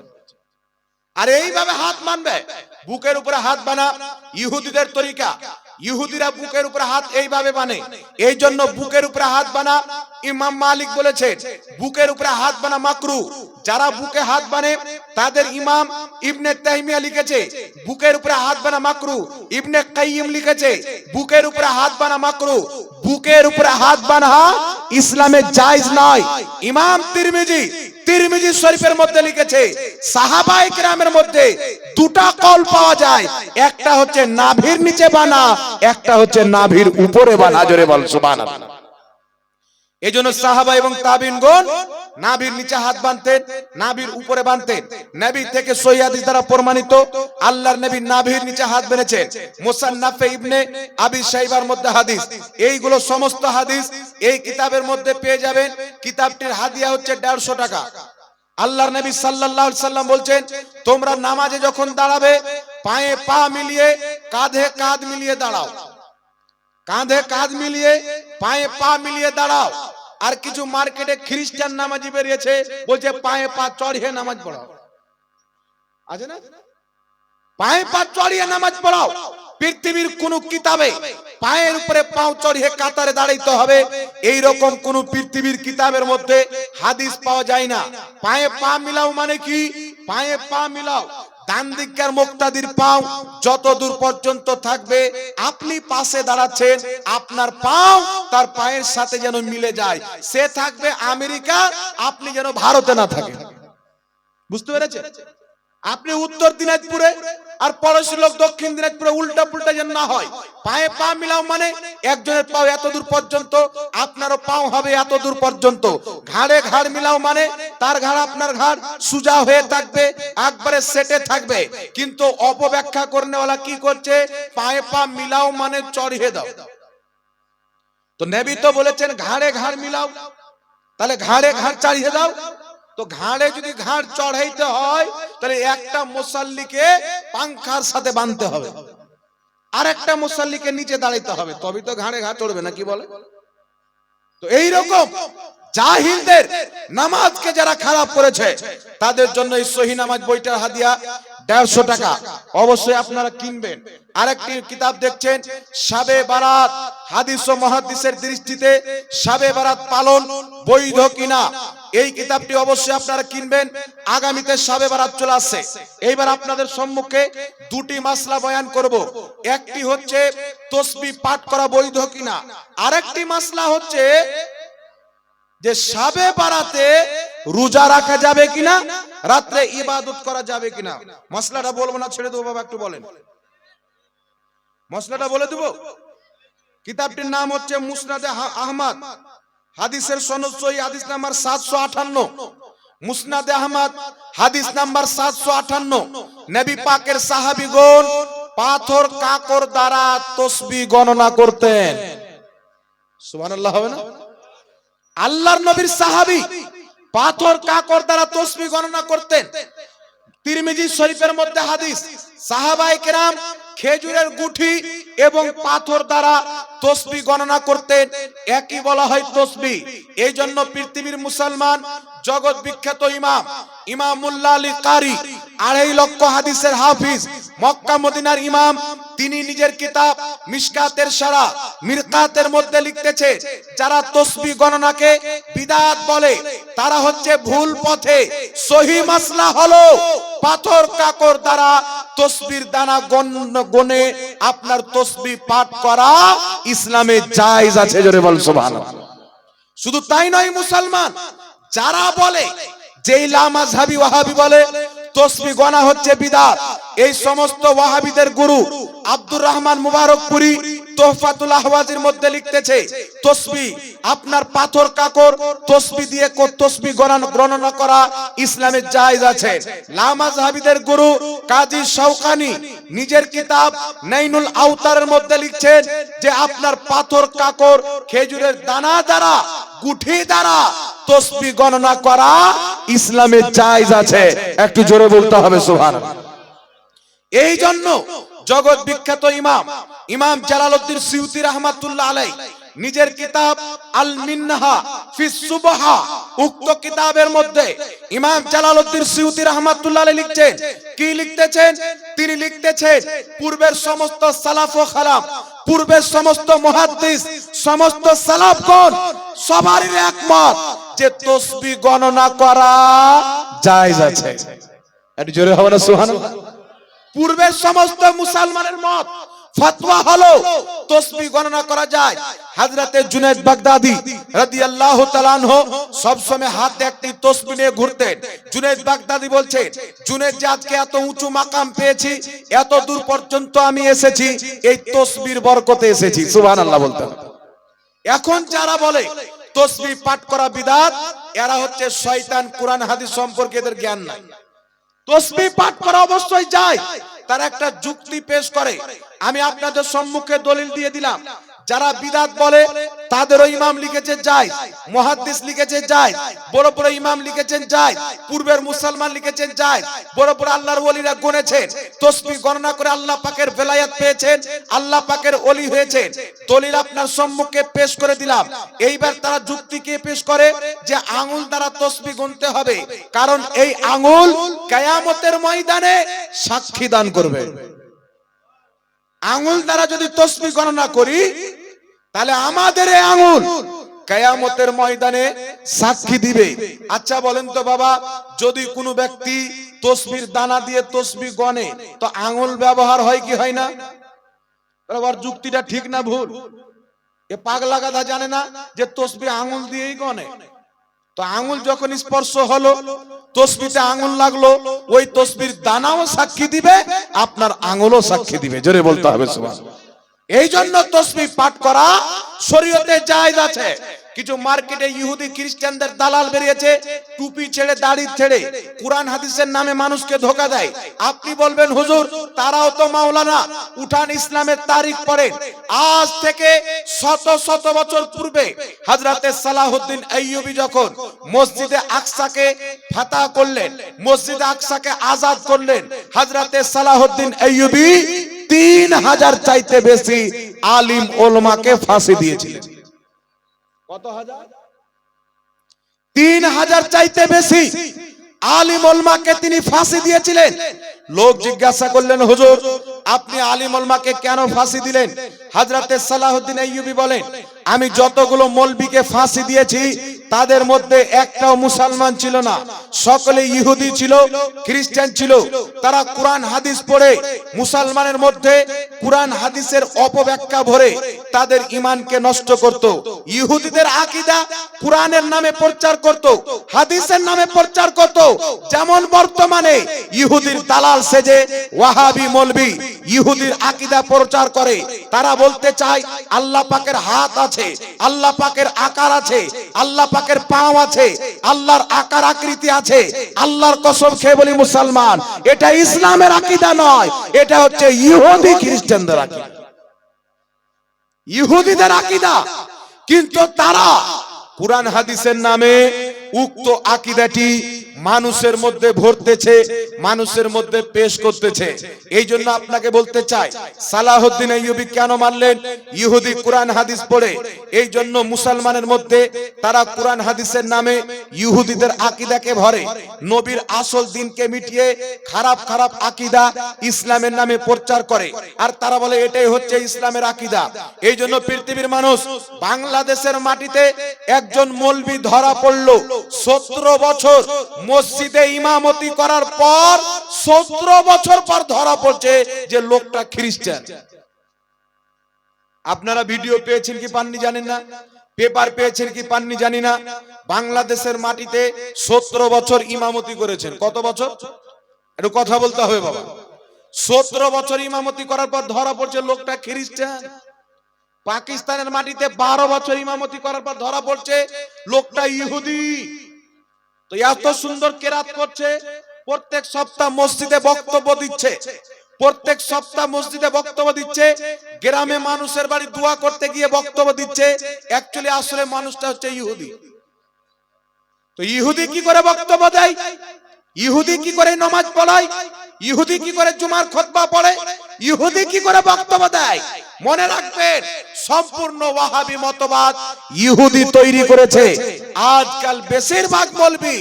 আর এইভাবে হাত মানবে, বুকের উপরে হাত বানা ইহুদিদের তরিকা। ইহুদিরা বুকের উপরে হাত এইভাবে বানে, এই জন্য বুকের উপরে হাত বানা ইমাম মালিক বলেছে বুকের উপরে হাত বানা মাকরু। যারা বুকে হাত বানে তাদের ইমাম ইবনে তাইমিয়া লিখেছে বুকের উপরে হাত বানা মাকরু। ইবনে কাইয়িম লিখেছে বুকের উপরে হাত বানা মাকরু। বুকের উপরে হাত বানা ইসলামে জায়েজ নয়। ইমাম তিরমিজি শরীফের মধ্যে লিখেছে সাহাবায়ে কেরামের মধ্যে দুটা কল পাওয়া যায়, একটা হচ্ছে নাভির নিচে বানা, একটা হচ্ছে নাভির উপরে বানা। জোরে বল সুবহানাল্লাহ। এজন্য সাহাবা এবং তাবিঈনগণ নাভির নিচে হাত বাঁধতেন, নাভির উপরে বাঁধতেন। নবী থেকে সহিহ হাদিস দ্বারা প্রমাণিত আল্লাহর নবী নাভির নিচে হাত বেঁধেছেন। মুসান্নাফে ইবনে আবি শাইবার মধ্যে হাদিস, এইগুলো সমস্ত হাদিস এই কিতাবের মধ্যে পেয়ে যাবেন। কিতাবটির হাদিয়া হচ্ছে 150 টাকা। আল্লাহর নবী সাল্লাল্লাহু আলাইহি সাল্লাম বলছেন তোমরা নামাজে যখন দাঁড়াবে পায়ে পা মিলিয়ে, কাঁধে কাঁধ মিলিয়ে দাঁড়াও, কাঁধে কাঁধ মিলিয়ে, পায়ে পা মিলিয়ে দাঁড়াও। আর কিছু মার্কেটে খ্রিস্টান নামাজি বেরিয়েছে বলছে পায়ে পা চড়িয়ে নামাজ পড়াও, আছে না? পায়ে পা চড়িয়ে নামাজ পড়াও। পৃথিবীর কোন কিতাবে পায়ের উপরে পাও চড়িয়ে কাতারে দাঁড়াইতে হবে এইরকম কোন পৃথিবীর কিতাবের মধ্যে হাদিস পাওয়া যায় না। পায়ে পা মিলাও মানে কি? পায়ে পা মিলাও, ডান দিকের মুক্তাদির পাও যত দূর পর্যন্ত থাকবে, আপনি পাশে দাঁড়াচ্ছেন, আপনার পাও তার পায়ের সাথে যেন মিলে যায়। সে থাকবে আমেরিকা, আপনি যেন ভারতে না থাকেন। বুঝতে পেরেছেন? আপনি উত্তর দিনাজপুরে আর পড়োশি লোক দক্ষিণ দিনাজপুরে, উল্টা পুল্টা যেন না হয়। পায়ে পা মিলাও মানে একজনের পাও এত দূর পর্যন্ত, আপনারও পাও হবে এত দূর পর্যন্ত। ঘাড়ে ঘাড় মিলাও মানে তার ঘাড় আপনার ঘাড় সোজা হয়ে থাকবে, একবারে সেটে থাকবে। কিন্তু অপব্যাখ্যা করনেওয়ালা কি করছে? পায়ে পা মিলাও মানে চড়িয়ে দাও। তো নবী তো বলেছেন ঘাড়ে ঘাড় মিলাও, তাহলে ঘাড়ে ঘাড় চড়িয়ে দাও। তো ঘাড়ে যদি ঘাড় চড়াইতে হয় তাহলে একটা মুসাল্লিকে পাংখার সাথে বাঁধতে হবে। আর একটা মুসাল্লিকে নিচে দাঁড়াইতে হবে, তবে তো ঘাড়ে ঘা চড়বে না, কি বলে? তো এইরকম জাহিলদের নামাজকে যারা খারাপ করেছে তাদের জন্য এই সহি নামাজ বইটার হাদিয়া 150 টাকা অবশ্যই আপনারা কিনবেন। আরেকটি কিতাব দেখছেন শাবে বারাত, হাদিস ও মুহাদ্দিসের দৃষ্টিতে শাবে বারাত পালন বৈধ কিনা, এই কিতাবটি অবশ্যই আপনারা কিনবেন। আগামীতে শাবে বারাত চলে আসছে, এইবার আপনাদের সম্মুখে দুটি মাসলা বয়ান করব। একটি হচ্ছে তাসবিহ পাঠ করা বৈধ কিনা, আরেকটি মাসলা হচ্ছে যে শাবে বারাতে রোজা রাখা যাবে কিনা, রাতে ইবাদত করা যাবে কিনা। মাসলাটা বলবো না, ছেড়ে দেবো বাবা, একটু বলেন। মাসলাটা বলে দেবো। কিতাবটির নাম হচ্ছে মুসনাদে আহমদ, হাদিসের সনদ সহিহ, হাদিস নাম্বার 758। মুসনাদে আহমদ হাদিস নাম্বার 758। নবী পাকের সাহাবীগণ পাথর কাকর দ্বারা তাসবিহ গণনা করতেন। সুবহানাল্লাহ হবে না? আল্লাহর নবীর সাহাবী পাথর কাকর দ্বারা তাসবিহ গণনা করতেন। তিরমিজি শরীফের মধ্যে হাদিস, সাহাবায়ে কেরাম খেজুরের গুঠি এবং পাথর দ্বারা তাসবিহ গণনা করতেন, একই বলা হয় তাসবিহ। এই জন্য পৃথিবীর মুসলমান জগৎ বিখ্যাত ইমাম ইমামুল্লাহ আলী কারি, 2.5 লক্ষ হাদিসের হাফিজ, মক্কা মদিনার ইমাম, তিনি নিজের কিতাব মিশকাতের সারা মিরকাতের মধ্যে লিখতেছে যারা তাসবিহ গণনাকে বিদআত বলে তারা হচ্ছে ভুল পথে। সহি মাসলা হলো পাথর কাকর দ্বারা তাসবিহর দানা গণে আপনার তাসবিহ পাঠ করা ইসলামে জায়েজ আছে, জোরে বল সুবহানাল্লাহ। শুধু তাই নয়, মুসলমান যারা বলে যে লামাযহাবী ওয়াহাবী বলে তাসবিহ গণা হচ্ছে বিদআত, এই সমস্ত ওয়াহাবীদের গুরু আব্দুর রহমান মুবারকপুরী তোহফাতুল আহওয়াজের মধ্যে লিখতেছে তাসবিহ আপনার পাথর কাকর তাসবিহ দিয়ে তাসবিহ গণনা করা ইসলামে জায়েজ আছে। লামাযহাবীদের গুরু কাজী শওকানি নিজের কিতাব নাইনুল আওতারের মধ্যে লিখছেন যে আপনার পাথর কাকর খেজুরের দানা দ্বারা গুঠি দ্বারা তাসবিহ গণনা করা ইসলামে জায়েজ আছে। একটু জোরে বলতে হবে সুবহানাল্লাহ। এই জন্য জগৎ বিখ্যাত ইমাম জালালউদ্দিন সিউতি রাহমাতুল্লাহ আলাইহি নিজের কিতাব আল মিনহা ফি সুবহা, উক্ত কিতাবের মধ্যে ইমাম জালালউদ্দিন সিউতি রাহমাতুল্লাহ আলাইহি লিখছেন, কি লিখতেছেন? তিনি লিখতেছেন পূর্বের সমস্ত সালাফ ও খালাফ, পূর্বের সমস্ত মুহাদ্দিস, সমস্ত সালাফগণ সবারই একমত যে তাসবিহ গণনা করা জায়েজ আছে। একটু জোরে হবে না সুবহানাল্লাহ? পূর্বের সমস্ত মুসলমানের মত ফতোয়া হলো তাসবিহ গণনা করা যায়। হযরতে জুনায়েদ বাগদাদি রাদিয়াল্লাহু তাআলা আনহু সব সময় হাতে একটি তাসবিহ নিয়ে ঘুরতেন। জুনায়েদ বাগদাদি বলছেন, জুনায়েদ যে আজকে এত উঁচু মাকাম পেয়েছি, এত দূর পর্যন্ত আমি এসেছি এই তাসবিহর বরকতে এসেছি। সুবহানাল্লাহ বলতে হবে। এখন যারা বলে তাসবিহ পাঠ করা বিদআত, এরা হচ্ছে শয়তান। কুরআন হাদিস সম্পর্কে এদের জ্ঞান নাই। তাসবিহ পাঠ করা অবশ্যই যায়, তার একটা যুক্তি পেশ করে। আমি আপনাদের সম্মুখে দলিল দিয়ে দিলাম। যারা বিদআত বলে তাদেরও ইমাম লিখেছে জায়েজ, মুহাদ্দিস লিখেছে জায়েজ, বড় বড় ইমাম লিখেছেন জায়েজ, পূর্বের মুসলমান লিখেছেন জায়েজ, বড় বড় আল্লাহর ওলিরা গুনেছেন, তাসবিহ গণনা করে আল্লাহ পাকের ভেলায়াত পেয়েছেন, আল্লাহ পাকের ওলি হয়েছেন। দলিল আপনার সম্মুখে পেশ করে দিলাম। এইবার তারা যুক্তি কে পেশ করে যে আঙ্গুল দ্বারা তাসবিহ গুনতে হবে, কারণ এই আঙ্গুল কিয়ামতের ময়দানে সাক্ষী দান করবে। আঙ্গুল দ্বারা যদি তাসবিহ গণনা করি তাহলে আমাদের এই আঙ্গুল কিয়ামতের ময়দানে সাক্ষী দিবে। আচ্ছা বলেন তো বাবা, যদি কোনো ব্যক্তি তাসবিহর দানা দিয়ে তাসবিহ গণে তো আঙ্গুল ব্যবহার হয় কি হয় না? আবার যুক্তিটা ঠিক না ভুল? এ পাগলা গাধা জানে না যে তাসবিহ আঙ্গুল দিয়েই গণে। তো আঙ্গুল যখন স্পর্শ হলো, তাসবিহতে আঙ্গুল লাগলো, ওই তাসবিহর দানাও সাক্ষী দিবে, আপনার আঙ্গুলও সাক্ষী দিবে। জোরে বলতে হবে সুবহানাল্লাহ। এই জন্য তাসবিহ পাঠ করা শরীয়তে জায়েজ আছে। কিছু মার্কেটে ইহুদি খ্রিস্টানদের দালাল বেরিয়েছে, টুপি ছেড়ে দাড়ি ছেড়ে কুরআন হাদিসের নামে মানুষকে ধোঁকা দেয়। আপনি বলবেন হুজুর তারাও তো মাওলানা, উঠান ইসলামের তারিখ পড়েন। আজ থেকে শত শত বছর পূর্বে হযরতে সালাহউদ্দিন আইয়ুবী যখন মসজিদে আকসাকে ফাতহ করলেন, মসজিদে আকসাকে আজাদ করলেন, হযরতে সালাহউদ্দিন আইয়ুবী 3000 চাইতে বেশি আলিম ওলামাকে ফাঁসি দিয়েছিলেন। কত হাজার? 3000 চাইতে বেশি আলিম ওলামাকে তিনি ফাঁসি দিয়েছিলেন। লোক জিজ্ঞাসা করলেন, হুজুর আপনি আলিম ওলামাকে কেন ফাঁসি দিলেন? হযরতে সালাহউদ্দিন আইয়ুবী বলেন, আমি যতগুলো মৌলবীকে ফাঁসি দিয়েছি তাদের মধ্যে একটাও মুসলমান ছিল না, সকলে ইহুদি ছিল, খ্রিস্টান ছিল। তারা কোরআন হাদিস পড়ে মুসলমানের মধ্যে কোরআন হাদিসের অপব্যাখ্যা ভরে তাদের ঈমানকে নষ্ট করত। ইহুদিদের আকীদা কোরআনের নামে প্রচার করত, হাদিসের নামে প্রচার করত। যেমন বর্তমানে ইহুদির দালাল সেজে ওয়াহাবি মৌলবী ইহুদির আকীদা প্রচার করে। তারা বলতে চায় আল্লাহ পাকের হাত আছে, আল্লাহ পাকের আকার আছে, আল্লাহ পাকের পাও আছে, আল্লাহর আকার আকৃতি আছে। আল্লাহর কসম খেয়ে বলি মুসলমান, এটা ইসলামের আকীদা নয়, এটা হচ্ছে ইহুদি খ্রিস্টানদের আকীদা, ইহুদিদের আকীদা। কিন্তু তারা কোরআন হাদিসের নামে উক্ত আকীদাটি মানুষের মধ্যে ভরতেছে, মানুষের মধ্যে পেশ করতেছে। এই জন্য আপনাকে বলতে চাই, সালাহউদ্দিন আইয়ুবী কেন মারলেন? ইহুদি কোরআন হাদিস পড়ে। এই জন্য মুসলমানের মধ্যে তারা কোরআন হাদিসের নামে ইহুদিদের আকীদাকে ভরে, নবীর আসল দিনকে মিটিয়ে খারাপ খারাপ আকীদা ইসলামের নামে প্রচার করে। আর তারা বলে এটাই হচ্ছে ইসলামের আকীদা। এই জন্য পৃথিবীর মানুষ, বাংলাদেশের মাটিতে একজন মৌলবী ধরা পড়ল 17 বছর মসজিদে ইমামতি করার পর, 17 বছর পর ধরা পড়ছে যে লোকটা খ্রিস্টান। আপনারা ভিডিও পেয়েছেন কি পাননি জানেন না, পেপার পেয়েছেন কি পাননি জানি না। বাংলাদেশের মাটিতে 17 বছর ইমামতি করেছেন। কত বছর? একটু কথা বলতে হবে বাবা। 17 বছর ইমামতি করার পর ধরা পড়ছে লোকটা খ্রিস্টান। পাকিস্তানের মাটিতে 12 বছর ইমামতি করার পর ধরা পড়ছে লোকটা ইহুদি। তো এত সুন্দর কেরাত করছে, প্রত্যেক সপ্তাহ মসজিদে বক্তব্য দিচ্ছে, প্রত্যেক সপ্তাহ মসজিদে বক্তব্য দিচ্ছে, গ্রামে মানুষের বাড়ি দোয়া করতে গিয়ে বক্তব্য দিচ্ছে। অ্যাকচুয়ালি আসলে মানুষটা হচ্ছে ইহুদি। তো ইহুদি কি করে বক্তব্য দেয়? ইহুদি কি করে নামাজ পড়ায়? ইহুদি কি করে জুমার খুতবা পড়ে? ইহুদি কি করে বক্তব্য দেয়? মনে রাখবেন, সম্পূর্ণ ওয়াহাবি মতবাদ ইহুদি তৈরি করেছে। আজকাল বেশিরভাগ মৌলবী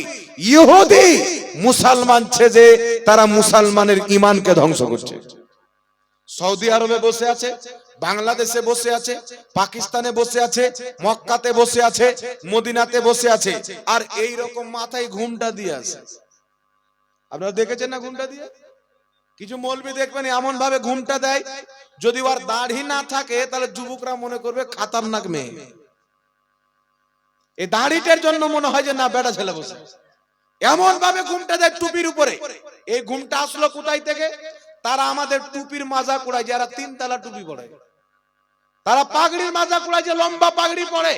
ইহুদি মুসলমান ছেজে তারা মুসলমানের ঈমানকে ধ্বংস করছে। সৌদি আরবে বসে আছে, বাংলাদেশে বসে আছে, পাকিস্তানে বসে আছে, মক্কাতে বসে আছে, মদিনাতে বসে আছে, আর এই রকম মাথায় ঘুমটা দিয়ে আছে। আপনারা দেখেছেন না ঘুমটা দিয়ে? কিছু মৌলবী দেখবেন এমন ভাবে ঘুমটা দেয়, যদি ওর দাড়ি না থাকে তাহলে যুবকরা মনে করবে খাতারনাক মেয়ে। এই দাড়িটার জন্য মনে হয় যে না বেটা ছেলে বসে, এমন ভাবে ঘুমটা দেয় টুপির উপরে। এই ঘুমটা আসলো কোথায় থেকে? তারা আমাদের টুপির মাজাক উড়ায়, যারা 3 তলা টুপি পরে, তারা পাগড়ির মাজাক উড়ায়, যে লম্বা পাগড়ি পরে।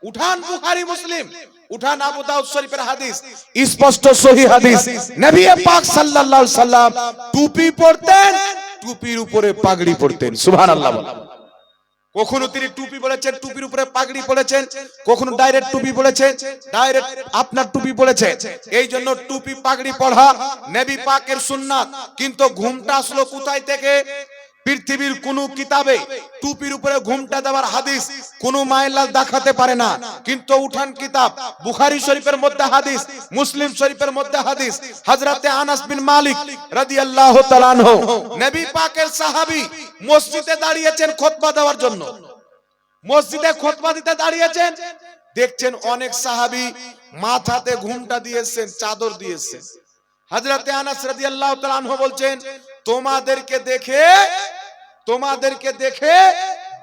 উঠান বুখারী মুসলিম, উঠান আবু দাউদ শরীফের হাদিস, স্পষ্ট সহিহ হাদিস, নবী পাক সাল্লাল্লাহু আলাইহি সাল্লাম টুপি পরতেন, টুপির উপরে পাগড়ি পরতেন। সুবহানাল্লাহ। কখনো তিনি টুপি বলেছেন, টুপির উপরে পাগড়ি পড়েছেন, কখনো ডাইরেক্ট টুপি বলেছেন, ডাইরেক্ট আপনার টুপি পড়েছেন। এই জন্য টুপি পাগড়ি পড়া নবী পাকের সুন্নাত। কিন্তু ঘুমটা আসলো কোথায় থেকে? পৃথিবীর কোন কিতাবে টুপির উপরে ঘুমটা দেওয়ার হাদিস কোন মাইলাল দেখাতে পারে না। কিন্তু উঠান কিতাব বুখারী শরীফের মধ্যে হাদিস, মুসলিম শরীফের মধ্যে হাদিস, হযরতে আনাস বিন মালিক রাদিয়াল্লাহু তাআলা আনহু নবী পাকের সাহাবী মসজিদে দাঁড়িয়েছেন খুতবা দেওয়ার জন্য, মসজিদে খুতবা দিতে দাঁড়িয়েছেন। দেখছেন অনেক সাহাবী মাথাতে ঘুমটা দিয়েছেন, চাদর দিয়েছেন। হযরতে আনাস রাদিয়াল্লাহু তাআলা আনহু বলছেন, তোমাদেরকে দেখে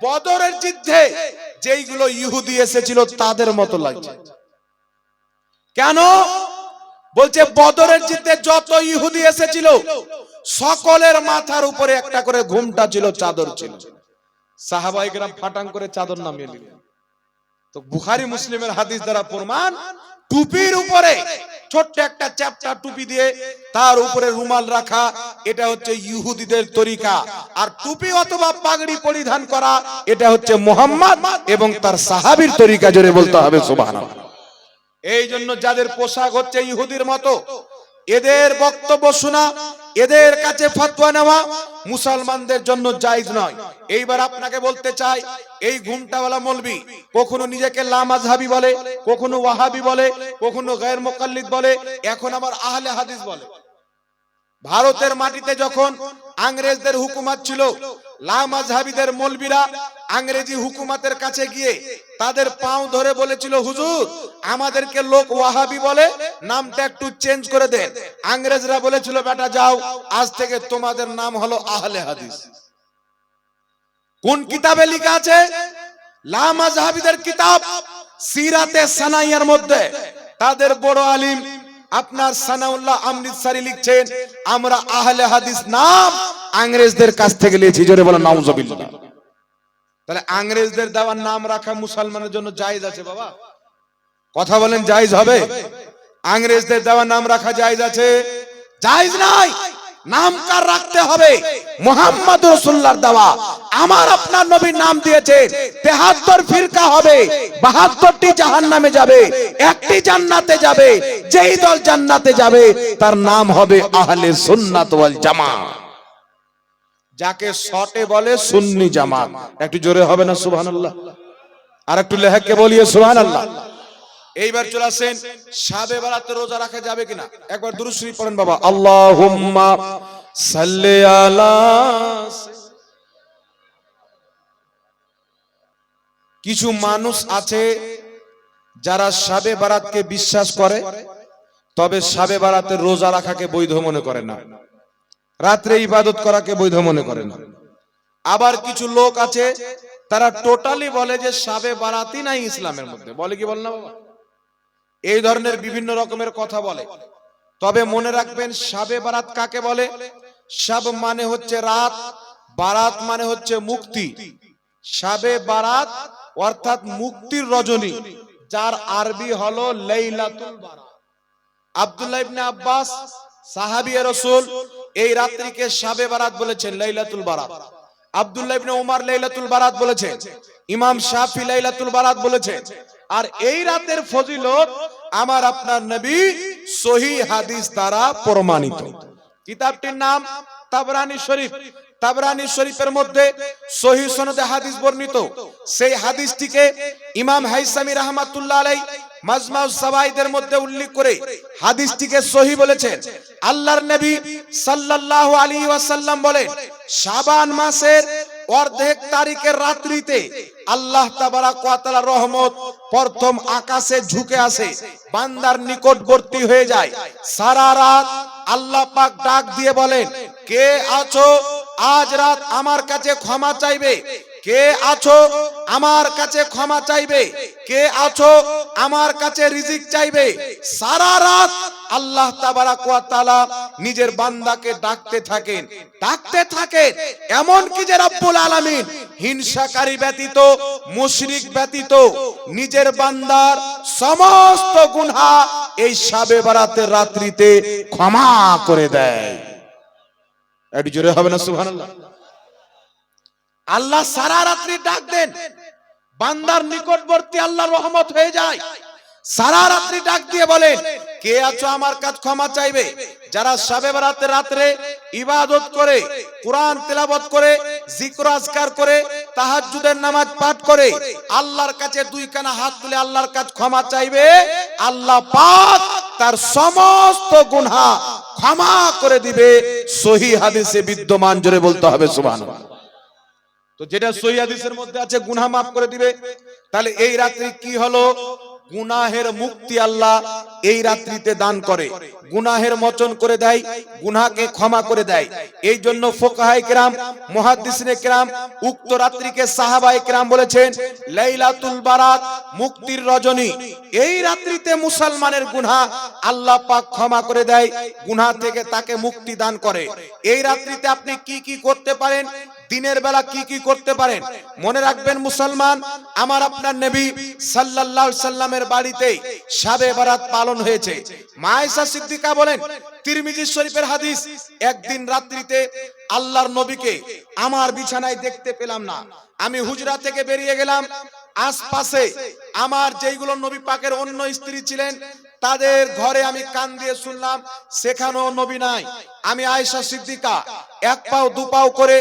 বদরের যুদ্ধে যেইগুলো ইহুদি এসেছিল তাদের মতো লাগছে। কেন? বলছে বদরের যুদ্ধে যত ইহুদি এসেছিল সকলের মাথার উপরে একটা করে ঘুমটা ছিল, চাদর ছিল। সাহাবায়ে কেরাম ফাটাং করে চাদর নামিয়ে নিলেন। তো বুখারী মুসলিমের হাদিস দ্বারা প্রমাণ, টুপির উপরে ছোট্ট একটা চ্যাপটা টুপি দিয়ে তার উপরে রুমাল রাখা, এটা হচ্ছে ইহুদিদের তরিকা। আর টুপি অথবা পাগড়ি পরিধান করা, এটা হচ্ছে মুহাম্মদ এবং তার সাহাবীর তরিকা। জোরে বলতে হবে সুবহানাল্লাহ। এই জন্য যাদের পোশাক হচ্ছে ইহুদির মতো, এদের বক্তব্য শোনা, এদের কাছে ফতোয়া নেওয়া মুসলমানদের জন্য জায়েজ নয়। এইবার আপনাকে বলতে চাই, এই ঘুমটাওয়ালা মৌলবি কখনো নিজেকে লামাযহাবি বলে, কখনো ওয়াহাবি বলে, কখনো গায়র মুকাল্লিদ বলে, এখন আবার আহলে হাদিস বলে। ভারতের মাটিতে যখন ইংরেজদের হুকুমত ছিল, লামাযহাবিদের মৌলবীরা ইংরেজি হুকুমতের কাছে গিয়ে তাদের পাও ধরে বলেছিল, হুজুর আমাদেরকে লোক ওয়াহাবি বলে, নামটা একটু চেঞ্জ করে দেন। ইংরেজরা বলেছিল, বেটা যাও, আজ থেকে তোমাদের নাম হলো আহলে হাদিস। কোন কিতাবে লেখা আছে? লামাযহাবিদের কিতাব সিরাতে সানাইয়ার মধ্যে তাদের বড় আলিম আপনার সানাউল্লাহ অমৃতসরি লিখছেন, আমরা আহলে হাদিস নাম ইংরেজদের কাছ থেকে নিয়েছি। জোরে বলেন নাউজুবিল্লাহ। তাহলে ইংরেজদের দেওয়ার নাম রাখা মুসলমানের জন্য জায়েজ আছে বাবা? কথা বলেন, জায়েজ হবে? ইংরেজদের দেওয়ার নাম রাখা জায়েজ আছে? জায়েজ নাই। নাম কার রাখতে হবে? মুহাম্মদ রাসূলুল্লাহর দেওয়া। আমার আপনার নবীর নাম দিয়েছে, 73 ফিরকা হবে, 72টি জাহান্নামে যাবে, একটি জান্নাতে যাবে। যেই দল জান্নাতে যাবে তার নাম হবে আহলে সুন্নাত ওয়াল জামাত, যাকে শর্টে বলে সুন্নি জামাত। একটু জোরে হবে না সুবহানাল্লাহ? আর একটু লেহাকে বলিয়ে সুবহানাল্লাহ। এইবার চলে আসেন, শাবে বারাতে রোজা রাখা যাবে কিনা একবার দুরূদ শরীফ পড়েন বাবা। আল্লাহুম্মা সাল্লি আলা। কিছু মানুষ আছে যারা শাবে বারাতকে বিশ্বাস করে, তবে শাবে বারাতে রোজা রাখাকে বৈধ মনে করে না, রাত্রে ইবাদত করাকে বৈধ মনে করে না। আবার কিছু লোক আছে তারা টোটালি বলে যে শাবে বারাতই নাই ইসলামের মধ্যে। বলে কি বল না বাবা? এই ধরনের বিভিন্ন রকমের কথা বলে। তবে মনে রাখবেন, শাবে বারাত কাকে বলে? শাব মানে হচ্ছে রাত, বারাত মানে হচ্ছে মুক্তি। শাবে বারাত অর্থাৎ মুক্তির রজনী, যার আরবি হলো লাইলাতুল বারাত। আব্দুল্লাহ ইবনে আব্বাস সাহাবী রাসূল এই রাত্রিকে শাবে বারাত বলেছেন, লাইলাতুল বারাত। আব্দুল্লাহ ইবনে উমর লাইলাতুল বারাত বলেছেন, ইমাম শাফি লাইলাতুল বারাত বলেছেন। আর এই রাতের ফজিলত আমার আপনার নবী সহিহ হাদিস দ্বারা প্রমাণিত। কিতাবটির নাম তাবরানী শরীফ। তাবরানী শরীফের মধ্যে সহিহ সনদে হাদিস বর্ণিত। সেই হাদিসটিকে ইমাম হাইসামি রাহমাতুল্লাহ আলাইহি মাজমাউস সাওয়াইদের মধ্যে উল্লেখ করে হাদিসটিকে সহিহ বলেছেন। আল্লাহর নবী সাল্লাল্লাহু আলাইহি ওয়াসাল্লাম বলেন, শাবান মাসের অর্ধেক তারিখের রাত্রিতে আল্লাহ তাবারাক ওয়া তাআলার রহমত প্রথম আকাশে ঝুঁকে আসে, বান্দার নিকটবর্তী হয়ে যায়। সারা রাত আল্লাহ পাক ডাক দিয়ে বলেন, কে আছো আজ রাত আমার কাছে ক্ষমা চাইবে? কে আছো আমার কাছে ক্ষমা চাইবে? কে আছো আমার কাছে রিজিক চাইবে? সারা রাত আল্লাহ তাবারাক ওয়া তাআলা নিজের বান্দাকে ডাকতে থাকেন, ডাকতে থাকেন। এমন কি যে রব্বুল আলামিন হিংসাকারী ব্যতীত, মুশরিক ব্যতীত নিজের বান্দার সমস্ত গুনাহ এই শাবে বারাতের রাত্রিতে ক্ষমা করে দেয়। একটু জোরে হবে না সুবহানাল্লাহ? আল্লাহ সারা রাত্রি ডাক দেন, বান্দার নিকটবর্তী আল্লাহর রহমত হয়ে যায়। সারা রাত্রি ডাক দিয়ে বলেন, কে আছো আমার কাছে ক্ষমা চাইবে? যারা শাবে বারাতের রাত্রে ইবাদত করে, কোরআন তেলাওয়াত করে, জিকির আজকার করে, তাহাজ্জুদের নামাজ পাঠ করে, আল্লাহর কাছে দুই কানা হাত তুলে আল্লাহর কাছে ক্ষমা চাইবে, আল্লাহ পাক তার সমস্ত গুনাহ ক্ষমা করে দিবে। সহিহ হাদিসে বিদ্যমান, জোরে বলতে হবে সুবহানাল্লাহ। তো যেটা সহিহ হাদিসের মধ্যে আছে গুনাহ মাফ করে দিবে। তাহলে এই রাত্রি কি হলো? গুনাহের মুক্তি আল্লাহ এই রাত্রিতে দান করে, গুনাহের মোচন করে দেয়, গুনাহকে ক্ষমা করে দেয়। এই জন্য ফুকাহায়ে কেরাম, মুহাদ্দিসিনে কেরাম উক্ত রাত্রিকে সাহাবায়ে কেরাম বলেছেন লাইলাতুল বারাত, মুক্তির রজনী। এই রাত্রিতে মুসলমানের গুনাহ আল্লাহ পাক ক্ষমা করে দেয়, গুনাহ থেকে তাকে মুক্তি দান করে। এই রাত্রিতে আপনি কি কি করতে পারেন, দিনের বেলা কি কি করতে পারেন? মনে রাখবেন মুসলমান, আমার আপনার নবী সাল্লাল্লাহু আলাইহি সাল্লামের বাড়িতে শাবে বারাত পালন হয়েছে। মা আয়েশা সিদ্দিকা বলেন, তিরমিজি শরীফের হাদিস, একদিন রাত্রিতে আল্লাহর নবীকে আমার বিছানায় দেখতে পেলাম না। আমি হুজরা থেকে বেরিয়ে গেলাম, আশপাশে আমার যেইগুলো নবী পাকের অন্য স্ত্রী ছিলেন তাদের ঘরে আমি কান দিয়ে শুনলাম সেখানেও নবী নাই। আমি আয়েশা সিদ্দিকা এক পাও দু পাও করে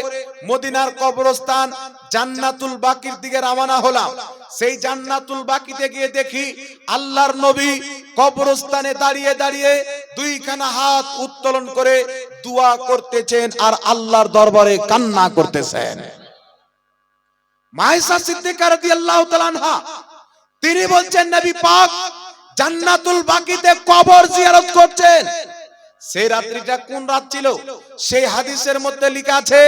মদিনার কবরস্থান জান্নাতুল বাকির দিকে রওনা হলাম। সেই জান্নাতুল বাকিতে গিয়ে দেখি আল্লাহর নবী কবরস্থানে দাঁড়িয়ে দাঁড়িয়ে দুইখানা হাত উত্তোলন করে দোয়া করতেছেন আর আল্লাহর দরবারে কান্না করতেছেন। আয়েশা সিদ্দিকা রাদিয়াল্লাহু তাআলা আনহা তিনি বলছেন নবী পাক জান্নাতুল বাকিতে কবর জিয়ারত করছেন। সেই রাত্রিটা কোন রাত ছিল? সেই হাদিসের মধ্যে লেখা আছে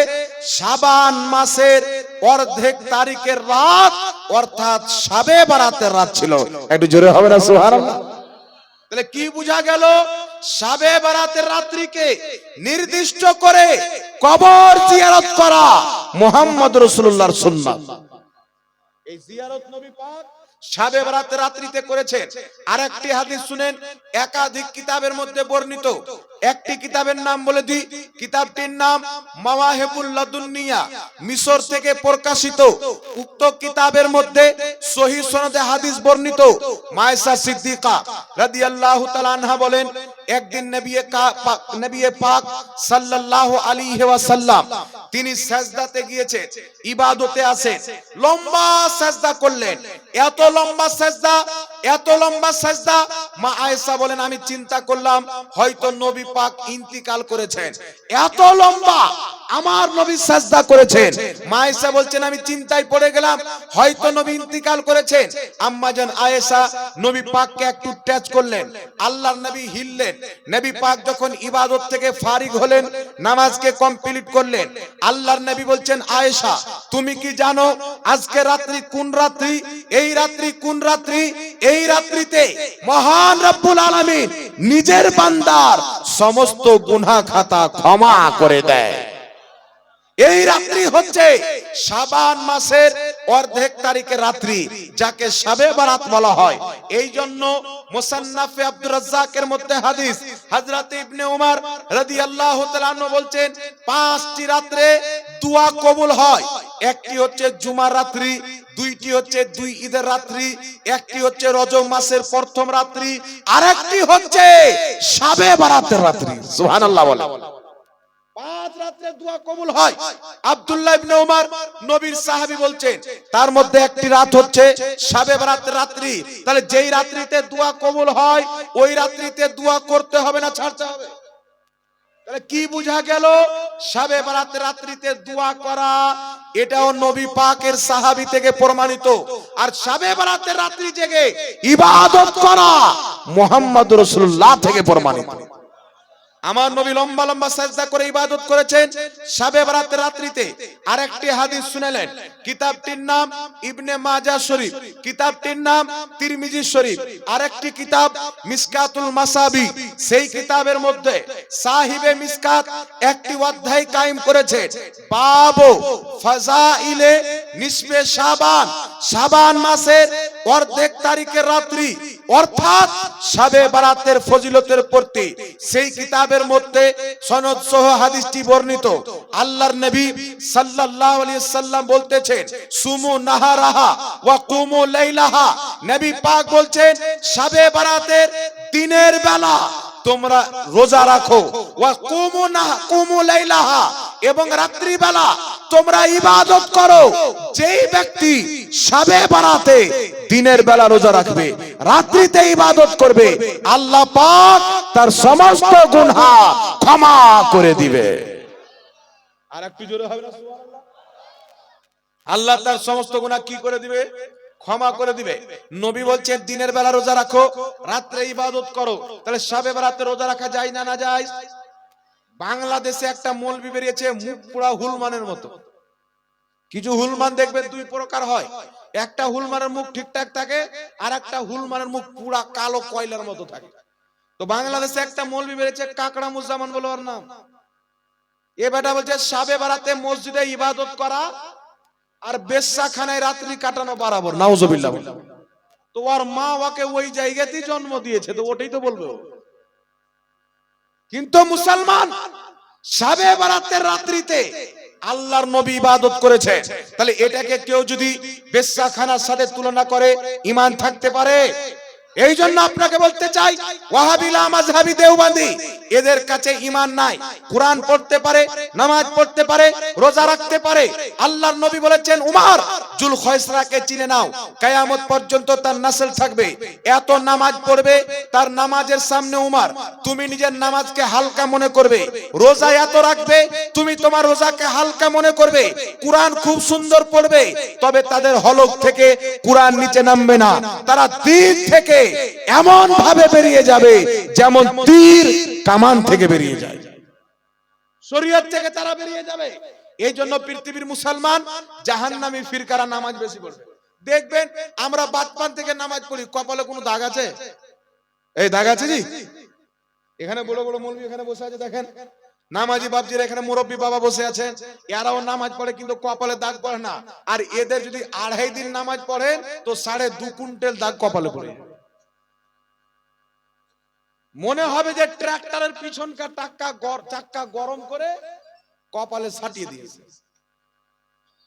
শাবান মাসের অর্ধেক তারিখের রাত, অর্থাৎ শাবে বারাতের রাত ছিল। একটু জোরে হবে না সুবহানাল্লাহ? তাহলে কি বোঝা গেল? শাবে বারাতের রাত্রিকে নির্দিষ্ট করে কবর জিয়ারত করা মুহাম্মদ রাসূলুল্লাহর সুন্নাত। এই জিয়ারত নবী পাক শাবে বারাতের রাত্রিতে করেছেন। আরেকটি হাদিস শুনেন, একাধিক কিতাবের মধ্যে বর্ণিত। একটি কিতাবের নাম বলে দিই, কিতাবটির নাম মাওয়াহিবুল লাদুনিয়া, মিশর থেকে প্রকাশিত। উক্ত কিতাবের মধ্যে সহিহ সনদে হাদিস বর্ণিত। আয়েশা সিদ্দিকা রাদিয়াল্লাহু তাআলা আনহা বলেন, একদিন নবী পাক সাল্লাল্লাহু আলাইহি ওয়াসাল্লাম তিনি সিজদাতে গিয়েছেন, ইবাদতে আছেন, লম্বা সিজদা করলেন। এত লম্বা সিজদা মা আয়েশা বলেন আমি চিন্তা করলাম হয়তো নবী পাক ইন্তিকাল করেছেন। এত লম্বা আমার নবী সিজদা করেছেন। মা আয়েশা বলছেন আমি চিন্তায় পড়ে গেলাম হয়তো নবী ইন্তিকাল করেছেন। আম্মা জান আয়েশা নবী পাককে একটু টাচ করলেন, আল্লাহর নবী হিললেন। নবী পাক যখন ইবাদত থেকে ফারিগ হলেন, নামাজকে কমপ্লিট করলেন, আল্লাহর নবী বলছেন আয়েশা তুমি কি জানো আজকে রাত্রি কোন রাত্রি? এই রাত্রি কোন রাত্রি? এই রাত্রিতে মহান রব্বুল আলামিন নিজের বান্দার সমস্ত গুনাহ খাতা ক্ষমা করে দেয়। এই রাত্রি হচ্ছে শাবান মাসের অর্ধেক তারিখের রাত্রি, যাকে শাবে বারাত বলা হয়। এই জন্য মুসান্নাফে আব্দুর রাজ্জাকের মধ্যে হাদিস, হযরত ইবনে উমর রাদিয়াল্লাহু তাআলা আনহু বলছেন 5টি রাত্রে দোয়া কবুল হয়। একটি হচ্ছে জুমার রাত্রি, দুইটি হচ্ছে দুই ঈদের রাত্রি, একটি হচ্ছে রজব মাসের প্রথম রাত্রি, আরেকটি হচ্ছে শাবে বারাতের রাত্রি। সুবহানাল্লাহ বলে 5 রাত্রে দোয়া কবুল হয়। আব্দুল্লাহ ইবনে উমর নবীর সাহাবী বলছেন তার মধ্যে একটি রাত হচ্ছে শাবে বারাতের রাত্রি। তাহলে যেই রাত্রিতে দোয়া কবুল হয় ওই রাত্রিতে দোয়া করতে হবে না ছাড়তে হবে? তাহলে কি বোঝা গেল? শাবে বারাতের রাত্রিতে দোয়া করা এটাও নবী পাকের সাহাবী থেকে প্রমাণিত। আর শাবে বারাতের রাত্রি জেগে ইবাদত করা মুহাম্মদ রাসূলুল্লাহ থেকে প্রমাণিত। আমার নবী লম্বা লম্বা সিজদা করে ইবাদত করেছেন শাবে বারাতের রাত্রিতে। আরেকটি হাদিস শুনালেন, কিতাবটির নাম ইবনে মাজাহ শরীফ, কিতাবটির নাম তিরমিজি শরীফ, আরেকটি কিতাব মিসকাতুল মাসাবি। সেই কিতাবের মধ্যে সাহিবে মিসকাত একটি অধ্যায় কায়েম করেছে, বাবু ফাজাইলে নিসফে শাবান, শাবান মাসের অর্ধেক তারিখের রাত্রি অর্থাৎ শাবে বারাতের ফজিলতের প্রতি। সেই কিতাবের মধ্যে সনদ সহ হাদিসটি বর্ণিত। আল্লাহর নবী সাল্লাল্লাহু আলাইহি সাল্লাম বলতেছেন সুমু নাহারাহা ওয়া কুমু লাইলাহা। নবী পাক বলছেন শাবে বারাতের দিনের বেলা তোমরা রোজা রাখো, ওয়া কুমু লাইলাহা, এবং রাত্রি বেলা তোমরা ইবাদত করো। যেই ব্যক্তি শাবে বারাতে দিনের বেলা রোজা রাখবে, রাত্রিতে ইবাদত করবে, আল্লাহ পাক তার সমস্ত গুনাহ ক্ষমা করে দিবে। আর একটু জোরে হবে না সুবহানাল্লাহ? আল্লাহ তার সমস্ত গুনাহ কি করে দিবে? ক্ষমা করে দিবে। নবী বলছেন দিনের বেলা রোজা রাখো, রাত্রে ইবাদত করো। তাহলে শাবে বারাতে রোজা রাখা যায় না না যায়? বাংলাদেশে একটা মৌলবি বেরিয়েছে মুখ পুরা হুলমানের মতো। কিছু হুলমান দেখবে দুই প্রকার হয়, একটা হুলমানের মুখ ঠিকঠাক থাকে আর একটা হুলমানের মুখ পুরা কালো কয়লার মতো থাকে। তো বাংলাদেশে একটা মৌলবি বেরিয়েছে কাকড়া মুজামান বলে ওর নাম। এ বেটা বলছে শাবে বারাতে মসজিদে ইবাদত করা আর বেশ্যাখানায় রাত্রি কাটানো বরাবর। নাউজুবিল্লাহ। তো ওর মা ওকে ওই জায়গাতেই জন্ম দিয়েছে, তো ওটাই তো বলবে। কিন্তু মুসলমান শাবে বারাতের রাত্রিতে আল্লাহর নবী ইবাদত করেছে, তাহলে এটাকে কেউ যদি বেশ্যাখানার সাথে তুলনা করে ঈমান থাকতে পারে? এই জন্য আপনাকে বলতে চাই, ওয়াহাবি মাযহাবি দেওবন্দি এদের কাছে ঈমান নাই। কোরআন পড়তে পারে, নামাজ পড়তে পারে, রোজা রাখতে পারে। আল্লাহর নবী বলেছেন, উমর জুল খয়সরাকে চিনে নাও, কিয়ামত পর্যন্ত তার নসল থাকবে। এত নামাজ পড়বে, তার নামাজের সামনে উমর তুমি নিজের নামাজকে হালকা মনে করবে। রোজা এত রাখবে, তুমি তোমার রোজাকে হালকা মনে করবে। কোরআন খুব সুন্দর পড়বে, তবে তাদের হলক থেকে কোরআন নিচে নামবে না। তারা দিন থেকে এমন ভাবে বেরিয়ে যাবে যেমন তীর কামান থেকে বেরিয়ে যায়, শরীয়ত থেকে তারা বেরিয়ে যাবে। এই জন্য পৃথিবীর মুসলমান জাহান্নামী ফিরকারা নামাজ বেশি পড়বে। দেখবেন আমরা বাচপান থেকে নামাজ পড়ি, কপালে কোনো দাগ আছে? এই দাগ আছে জি? এখানে বড় বড় মৌলবি এখানে বসে আছে, দেখেন নামাজি বাপজিরা এখানে মুরব্বী বাবা বসে আছেন, এরাও নামাজ পড়ে কিন্তু কপালে দাগ পড়ে না। আর এদের যদি 2.5 দিন নামাজ পড়েন তো 2.5 কুইন্টাল দাগ কপালে পড়ে। মনে হবে যে ট্রাক্টরের পিছনকার চাক্কা গরম করে কপালে ছাটিয়ে দিয়েছে,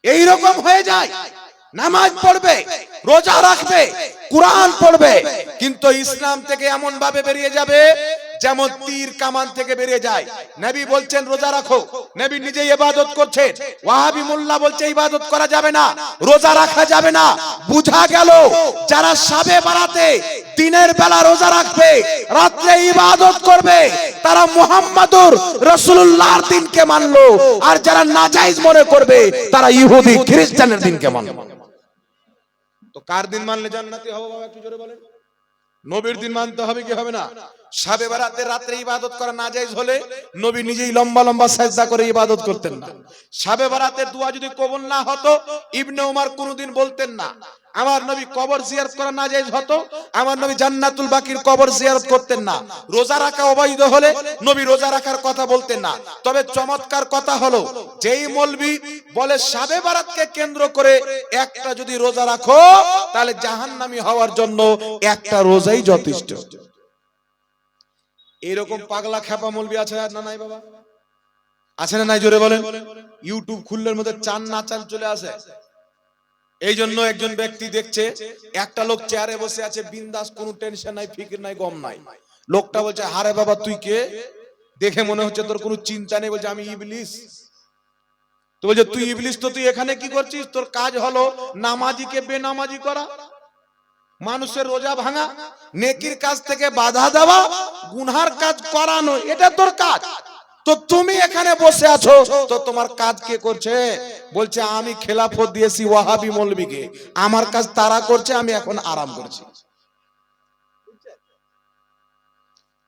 এইরকম হয়ে যায়। নামাজ পড়বে, রোজা রাখবে, কোরআন পড়বে, কিন্তু ইসলাম থেকে এমন ভাবে বেরিয়ে যাবে যেমন তীর কামান থেকে বেরিয়ে যায়। নবী বলছেন রোজা রাখো, নবী নিজেই ইবাদত করছেন। ওয়াহাবি মোল্লা বলছে ইবাদত করা যাবে না, রোজা রাখা যাবে না। বুঝা গেল যারা শাবে বারাতে দিনের বেলা রোজা রাখবে, রাতে ইবাদত করবে, তারা মুহাম্মাদুর রাসূলুল্লাহর দিনকে মানলো। আর যারা নাজায়েজ মনে করবে তারা ইহুদি খ্রিস্টানের দিনকে মানলো। তো কার দিন মানলে জান্নাতি হবে বাবা একটু জোরে বলেন? নবীর দিন মানতে হবে কি হবে না? শাবে বারাতে রাতে ইবাদত করা নাজায়েজ হলে নবী নিজেই লম্বা লম্বা সাজদা করে ইবাদত করতেন না। শাবে বারাতের দোয়া যদি কবুল না হতো, ইবনে উমর কোনদিন বলতেন না আমার নবী কবর জিয়ারত করা নাজায়েজ হতো, আমার নবী জান্নাতুল বাকির কবর জিয়ারত করতেন না। রোজা রাখা অবৈধ হলে নবী রোজা রাখার কথা বলতেন না। তবে চমৎকার কথা হলো, যেই মৌলবি বলে শাবে বারাতকে কেন্দ্র করে একটা যদি রোজা রাখো তাহলে জাহান্নামী হওয়ার জন্য একটা রোজাই যথেষ্ট। এরকম পাগলা খেপা মৌলবি আছে না নাই বাবা? আছে না নাই জোরে বলেন? ইউটিউব খুললের মধ্যে চান না চান চলে আসে। এই জন্য একজন ব্যক্তি দেখছে একটা লোক চেয়ারে বসে আছে বিন্দাস, কোনো টেনশন নাই, ফিকির নাই, গম নাই। লোকটা বলছে হারে বাবা তুই কে? দেখে মনে হচ্ছে তোর কোনো চিন্তা নেই। বলছে আমি ইবলিস। তো বলছে তুই ইবলিস তো তুই এখানে কি করছিস? তোর কাজ হলো নামাজিকে বেনামাজি করা, মানুষের রোজা ভাঙা, নেকির কাজ থেকে বাধা দেওয়া, গুনহার কাজ করানো, এটা তোর কাজ। তো তুমি এখানে বসে আছো, তো তোমার কাজ কে করছে? বলছে আমি খেলাফত দিয়েছি ওয়াহাবি মৌলবীকে, আমার কাজ তারা করছে, আমি এখন আরাম করছি।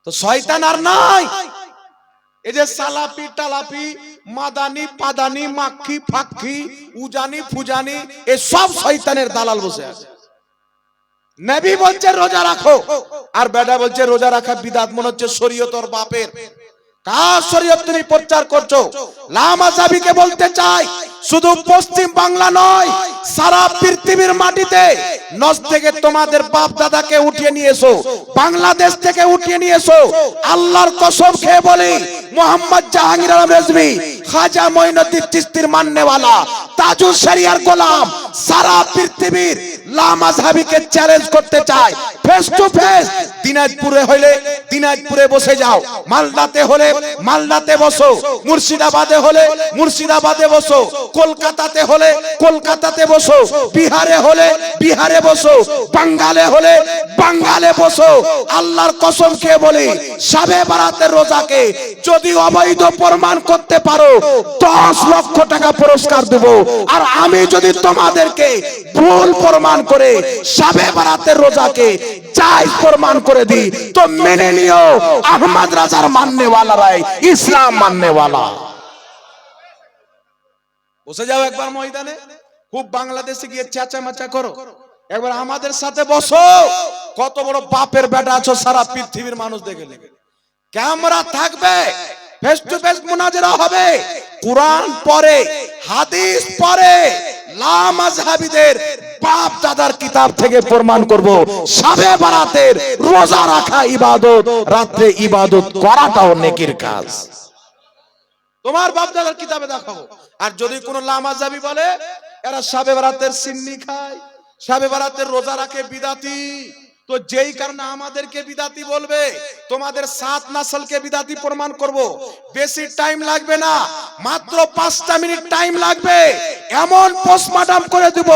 তো শয়তান আর নাই। এই যে সালাফি টালাফি মাদানি পাদানি মাক্ষি ফাক্ষি উজানি ফুজানি এ সব শয়তানের দালাল বসে আছে। নবী বলছে রোজা রাখো, আর বেটা বলছে রোজা রাখা বিদআত। মনে হচ্ছে শরীয়ত ওর বাপের। কার শরীয়ত তুমি প্রচার করছো? লামাযাবিকে বলতে চাই, শুধু পশ্চিম বাংলা নয়, সারা পৃথিবীর মাটিতে নজ থেকে তোমাদের বাপ দাদাকে উঠিয়ে নিয়ে এসো, বাংলাদেশ থেকে উঠিয়ে নিয়ে এসো। আল্লাহর কসম খেয়ে বলি, মোহাম্মদ জাহাঙ্গীর আলম রেজভী, খাজা মঈনুদ্দিন চিশতির মাননেওয়ালা, তাজুল শরিয়ার গোলাম, সারা পৃথিবীর লামাযাবিকে চ্যালেঞ্জ করতে চায় ফেস টু ফেস। দিনাজপুরে হলে দিনাজপুরে বসে যাও, মালদাতে হলে মালদাতে বসো, মুর্শিদাবাদে হলে মুর্শিদাবাদে বসো, কলকাতাতে হলে কলকাতাতে বসো, বিহারে হলে বিহারে বসো, বাঙ্গালে হলে বাঙ্গালে বসো। আল্লাহর কসম খেয়ে বলি, শাবে বারাতের রোজাকে যদি অবৈধ প্রমাণ করতে পারো 10 লক্ষ টাকা পুরস্কার দেব। আর আমি যদি তোমাদেরকে ভুল প্রমাণ করে শাবে বারাতের রোজাকে জায়েজ প্রমাণ করে দিই, তো মেনে নিও আহমদ রাজার মাননেওয়ালারাই ইসলাম মাননেওয়ালা। বসে যাও একবার ময়দানে, খুব বাংলাদেশে গিয়ে চেঁচামেচা করো, একবার আমাদের সাথে বসো। কত বড় বাপের বেটা আছো, সারা পৃথিবীর মানুষ দেখে নেবে। ক্যামেরা থাকবে, ফেস টু ফেস মুনাজারা হবে, কোরআন পড়ে হাদিস পড়ে, লামাযহাবিদের বাপ দাদার কিতাব থেকে প্রমাণ করব শাবে বারাতের রোজা রাখা ইবাদত, রাতে ইবাদত করাটাও নেকির কাজ। তোমার বাপ দাদার কিতাবে দেখাবো। আর যদি কোন লামাযহাবি বলে এরা শাবে বারাতের সিন্নি খায়, শাবে বারাতের রোজা রাখে বিদাতি, তো যেই কারণে আমাদেরকে বিদাতি বলবে, তোমাদের 7 নাসলকে বিদাতি প্রমাণ করব। বেশি টাইম লাগবে না, মাত্র 5টা মিনিট টাইম লাগবে। এমন পোস্টমর্টম করে দেব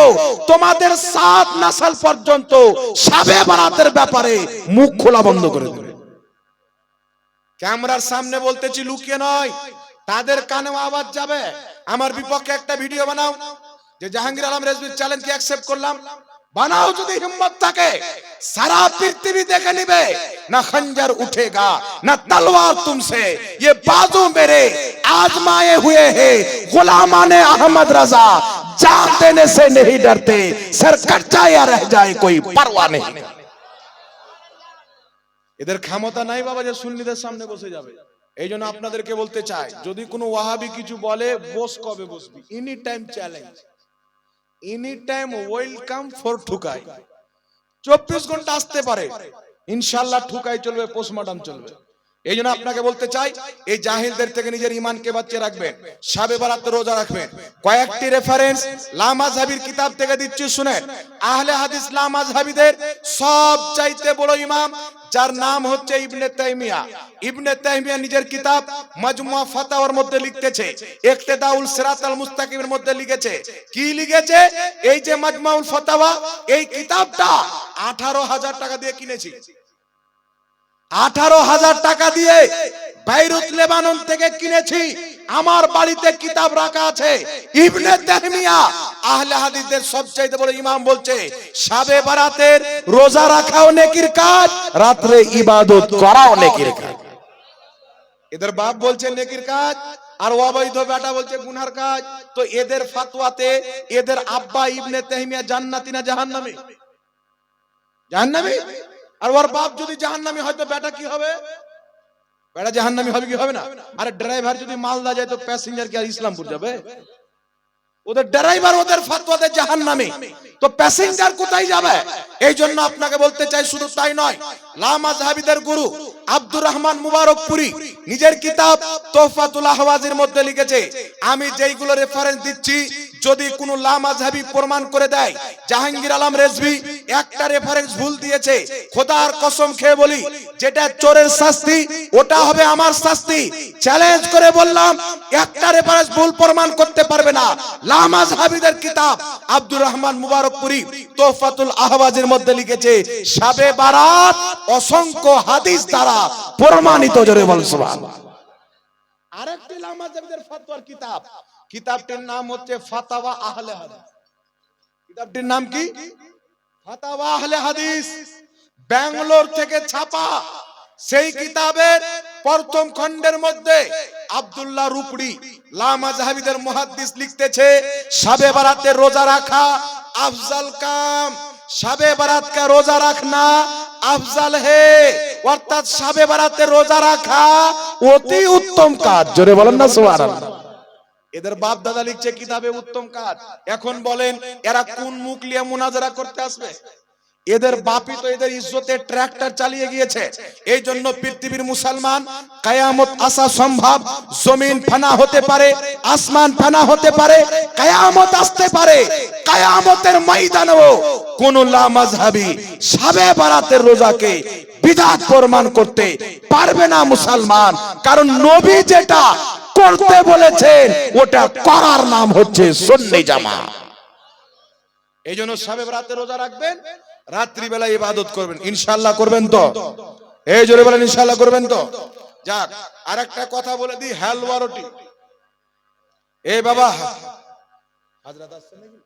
তোমাদের 7 নাসল পর্যন্ত শাবে বারাতের ব্যাপারে মুখ খোলা বন্ধ করে দেবে। ক্যামেরার সামনে বলতেছি, লুকিয়ে নয়, তাদের কানেও আওয়াজ যাবে। আমার বিপক্ষে একটা ভিডিও বানাও, যে জাহাঙ্গীর আলম রেজভির চ্যালেঞ্জকে অ্যাকসেপ্ট করলাম, বানাও যদি হিম্মত থাকে। সারা পৃথিবী দেখে নিবে, না খंजर उठेगा ना तलवार तुमसे, ये बाजू मेरे आजमाए हुए हैं गुलामाने अहमद रजा, जान देने से नहीं डरते, सर कट जाए या रह जाए कोई परवाह नहीं। এদের ক্ষমতা নাই বাবা যে সুন্নিদের সামনে বসে যাবে। এই জন্য আপনাদেরকে বলতে চাই, যদি কোনো ওয়াহাবি কিছু বলে, বস কবে বসবি, any time challenge, any time welcome for ঠুকাই। 24 ঘন্টা আসতে পারে, ইনশাআল্লাহ ঠুকাই চলবে, পোস্টমর্টম চলবে। এই জন্য আপনাকে বলতে চাই, এই জাহিলদের থেকে নিজের ঈমানকে বাঁচিয়ে রাখবেন, শাবে বারাতে রোজা রাখবেন। কয়েকটি রেফারেন্স লা মাযহাবির কিতাব থেকে দিচ্ছি, শুনেন। আহলে হাদিস লা মাযহাবিদের সবচাইতে বড় ইমাম, যার নাম হচ্ছে ইবনে তাইমিয়া। ইবনে তাইমিয়া নিজের কিতাব মাজমুয়া ফাতাওয়ার মধ্যে লিখতেছে, ইকতিদাউল সিরাতাল মুস্তাকিমের মধ্যে লিখেছে। কি লিখেছে? এই যে মাজমুউল ফাতাওয়া, এই কিতাবটা 18,000 টাকা দিয়ে কিনেছি। 18,000 টাকা দিয়ে বাইরুত লেবানন থেকে কিনেছি। আমার বাড়িতে কিতাব রাখা আছে। ইবনে তাইমিয়া আহলে হাদিসদের সবচেয়ে বড় ইমাম বলছে, শাবে বারাতের রোজা রাখাও নেকির কাজ, রাতে ইবাদত করাও নেকির কাজ। এদের বাপ বলছে নেকির কাজ, আর অবৈধ বেটা বলছে গুনার কাজ। তো এদের ফতোয়াতে এদের আব্বা ইবনে তাইমিয়া জান্নাতি না জাহান্নামী? জাহান্নামী। আর ওর বাপ যদি জাহান্নামী হয় তো বেটা কি হবে? বেটা জাহান্নামী হবে কি হবে না? আরে ড্রাইভার যদি মালদা যায় তো প্যাসেঞ্জার কি আর ইসলামপুর যাবে? ওদের ড্রাইভার ওদের ফতোয়াতে জাহান্নামী, তো প্যাসেঞ্জার কোথায় যাবে? এই জন্য আপনাকে বলতে চাই, শুধু তাই নয়, লা মাযহাবিদের গুরু আব্দুর রহমান মুবারকপুরি নিজের কিতাব তোহফাতুল আহওয়াজের মধ্যে লিখেছে, আমি যেইগুলো রেফারেন্স দিচ্ছি, যদি কোনো লা মাযহাবি প্রমাণ করে দেয় জাহাঙ্গীর আলম রেজভি একটা রেফারেন্স ভুল দিয়েছে, খোদার কসম খেয়ে বলি, যেটা চোরের শাস্তি ওটা হবে আমার শাস্তি। চ্যালেঞ্জ করে বললাম, একটা রেফারেন্স ভুল প্রমাণ করতে পারবে না। লা মাযহাবিদের কিতাব আব্দুর রহমান মুবারকপুরি তোহফাতুল আহওয়াজের মধ্যে লিখেছে, শাবে বারাত অসংখ্য হাদিস দ্বারা প্রমাণিত। জোরে বল সুবহানাল্লাহ। আরেকটি লা মাযহাবিদের ফতোয়ার কিতাব, কিতাবটির নাম হচ্ছে ফাতাওয়া আহলে হাদিস। কিতাবটির নাম কি? ফাতাওয়া আহলে হাদিস, ব্যাঙ্গালোর থেকে ছাপা। সেই কিতাবের প্রথম খণ্ডের মধ্যে আব্দুল্লাহ রুপড়ি লা মাযহাবিদের মুহাদ্দিস লিখতেছে, শাবে বারাতে রোজা রাখা আফজাল কাম, শাবে বারাত কা রোজা রাখনা আফজাল হে, অর্থাৎ শাবে বারাতে রোজা রাখা অতি উত্তম কাজ। জোরে বলেন না সুবহানাল্লাহ। এদের বাপ দাদা লিখছে কিতাবে উত্তম কাজ। এখন বলেন এরা কোন মুখ নিয়ে মুনাজারা করতে আসবে? এদের বাপই তো এদের ইজ্জতে ট্রাক্টর চালিয়ে গিয়েছে। এই জন্য পৃথিবীর মুসলমান, কিয়ামত আসা সম্ভব, জমিন ফানা হতে পারে, আসমান ফানা হতে পারে, কিয়ামত আসতে পারে। কিয়ামতের ময়দানেও কোন লা মাযহাবী শাবে বারাতের রোজাকে বিদআত প্রমাণ করতে পারবে না মুসলমান, কারণ নবী যেটা করতে বলেছেন ওটা করার নাম হচ্ছে সুন্নি জামাত। এই জন্য শাবে বারাতে রোজা রাখবেন, রাত্রি বেলা ইবাদত করবেন, ইনশাআল্লাহ করবেন তো? এই জোরে বলেন ইনশাআল্লাহ করবেন তো? যাক, আরেকটা কথা বলে দিই, হালুয়া রুটি। এই বাবা হযরত আসছে নাকি?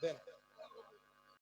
দেন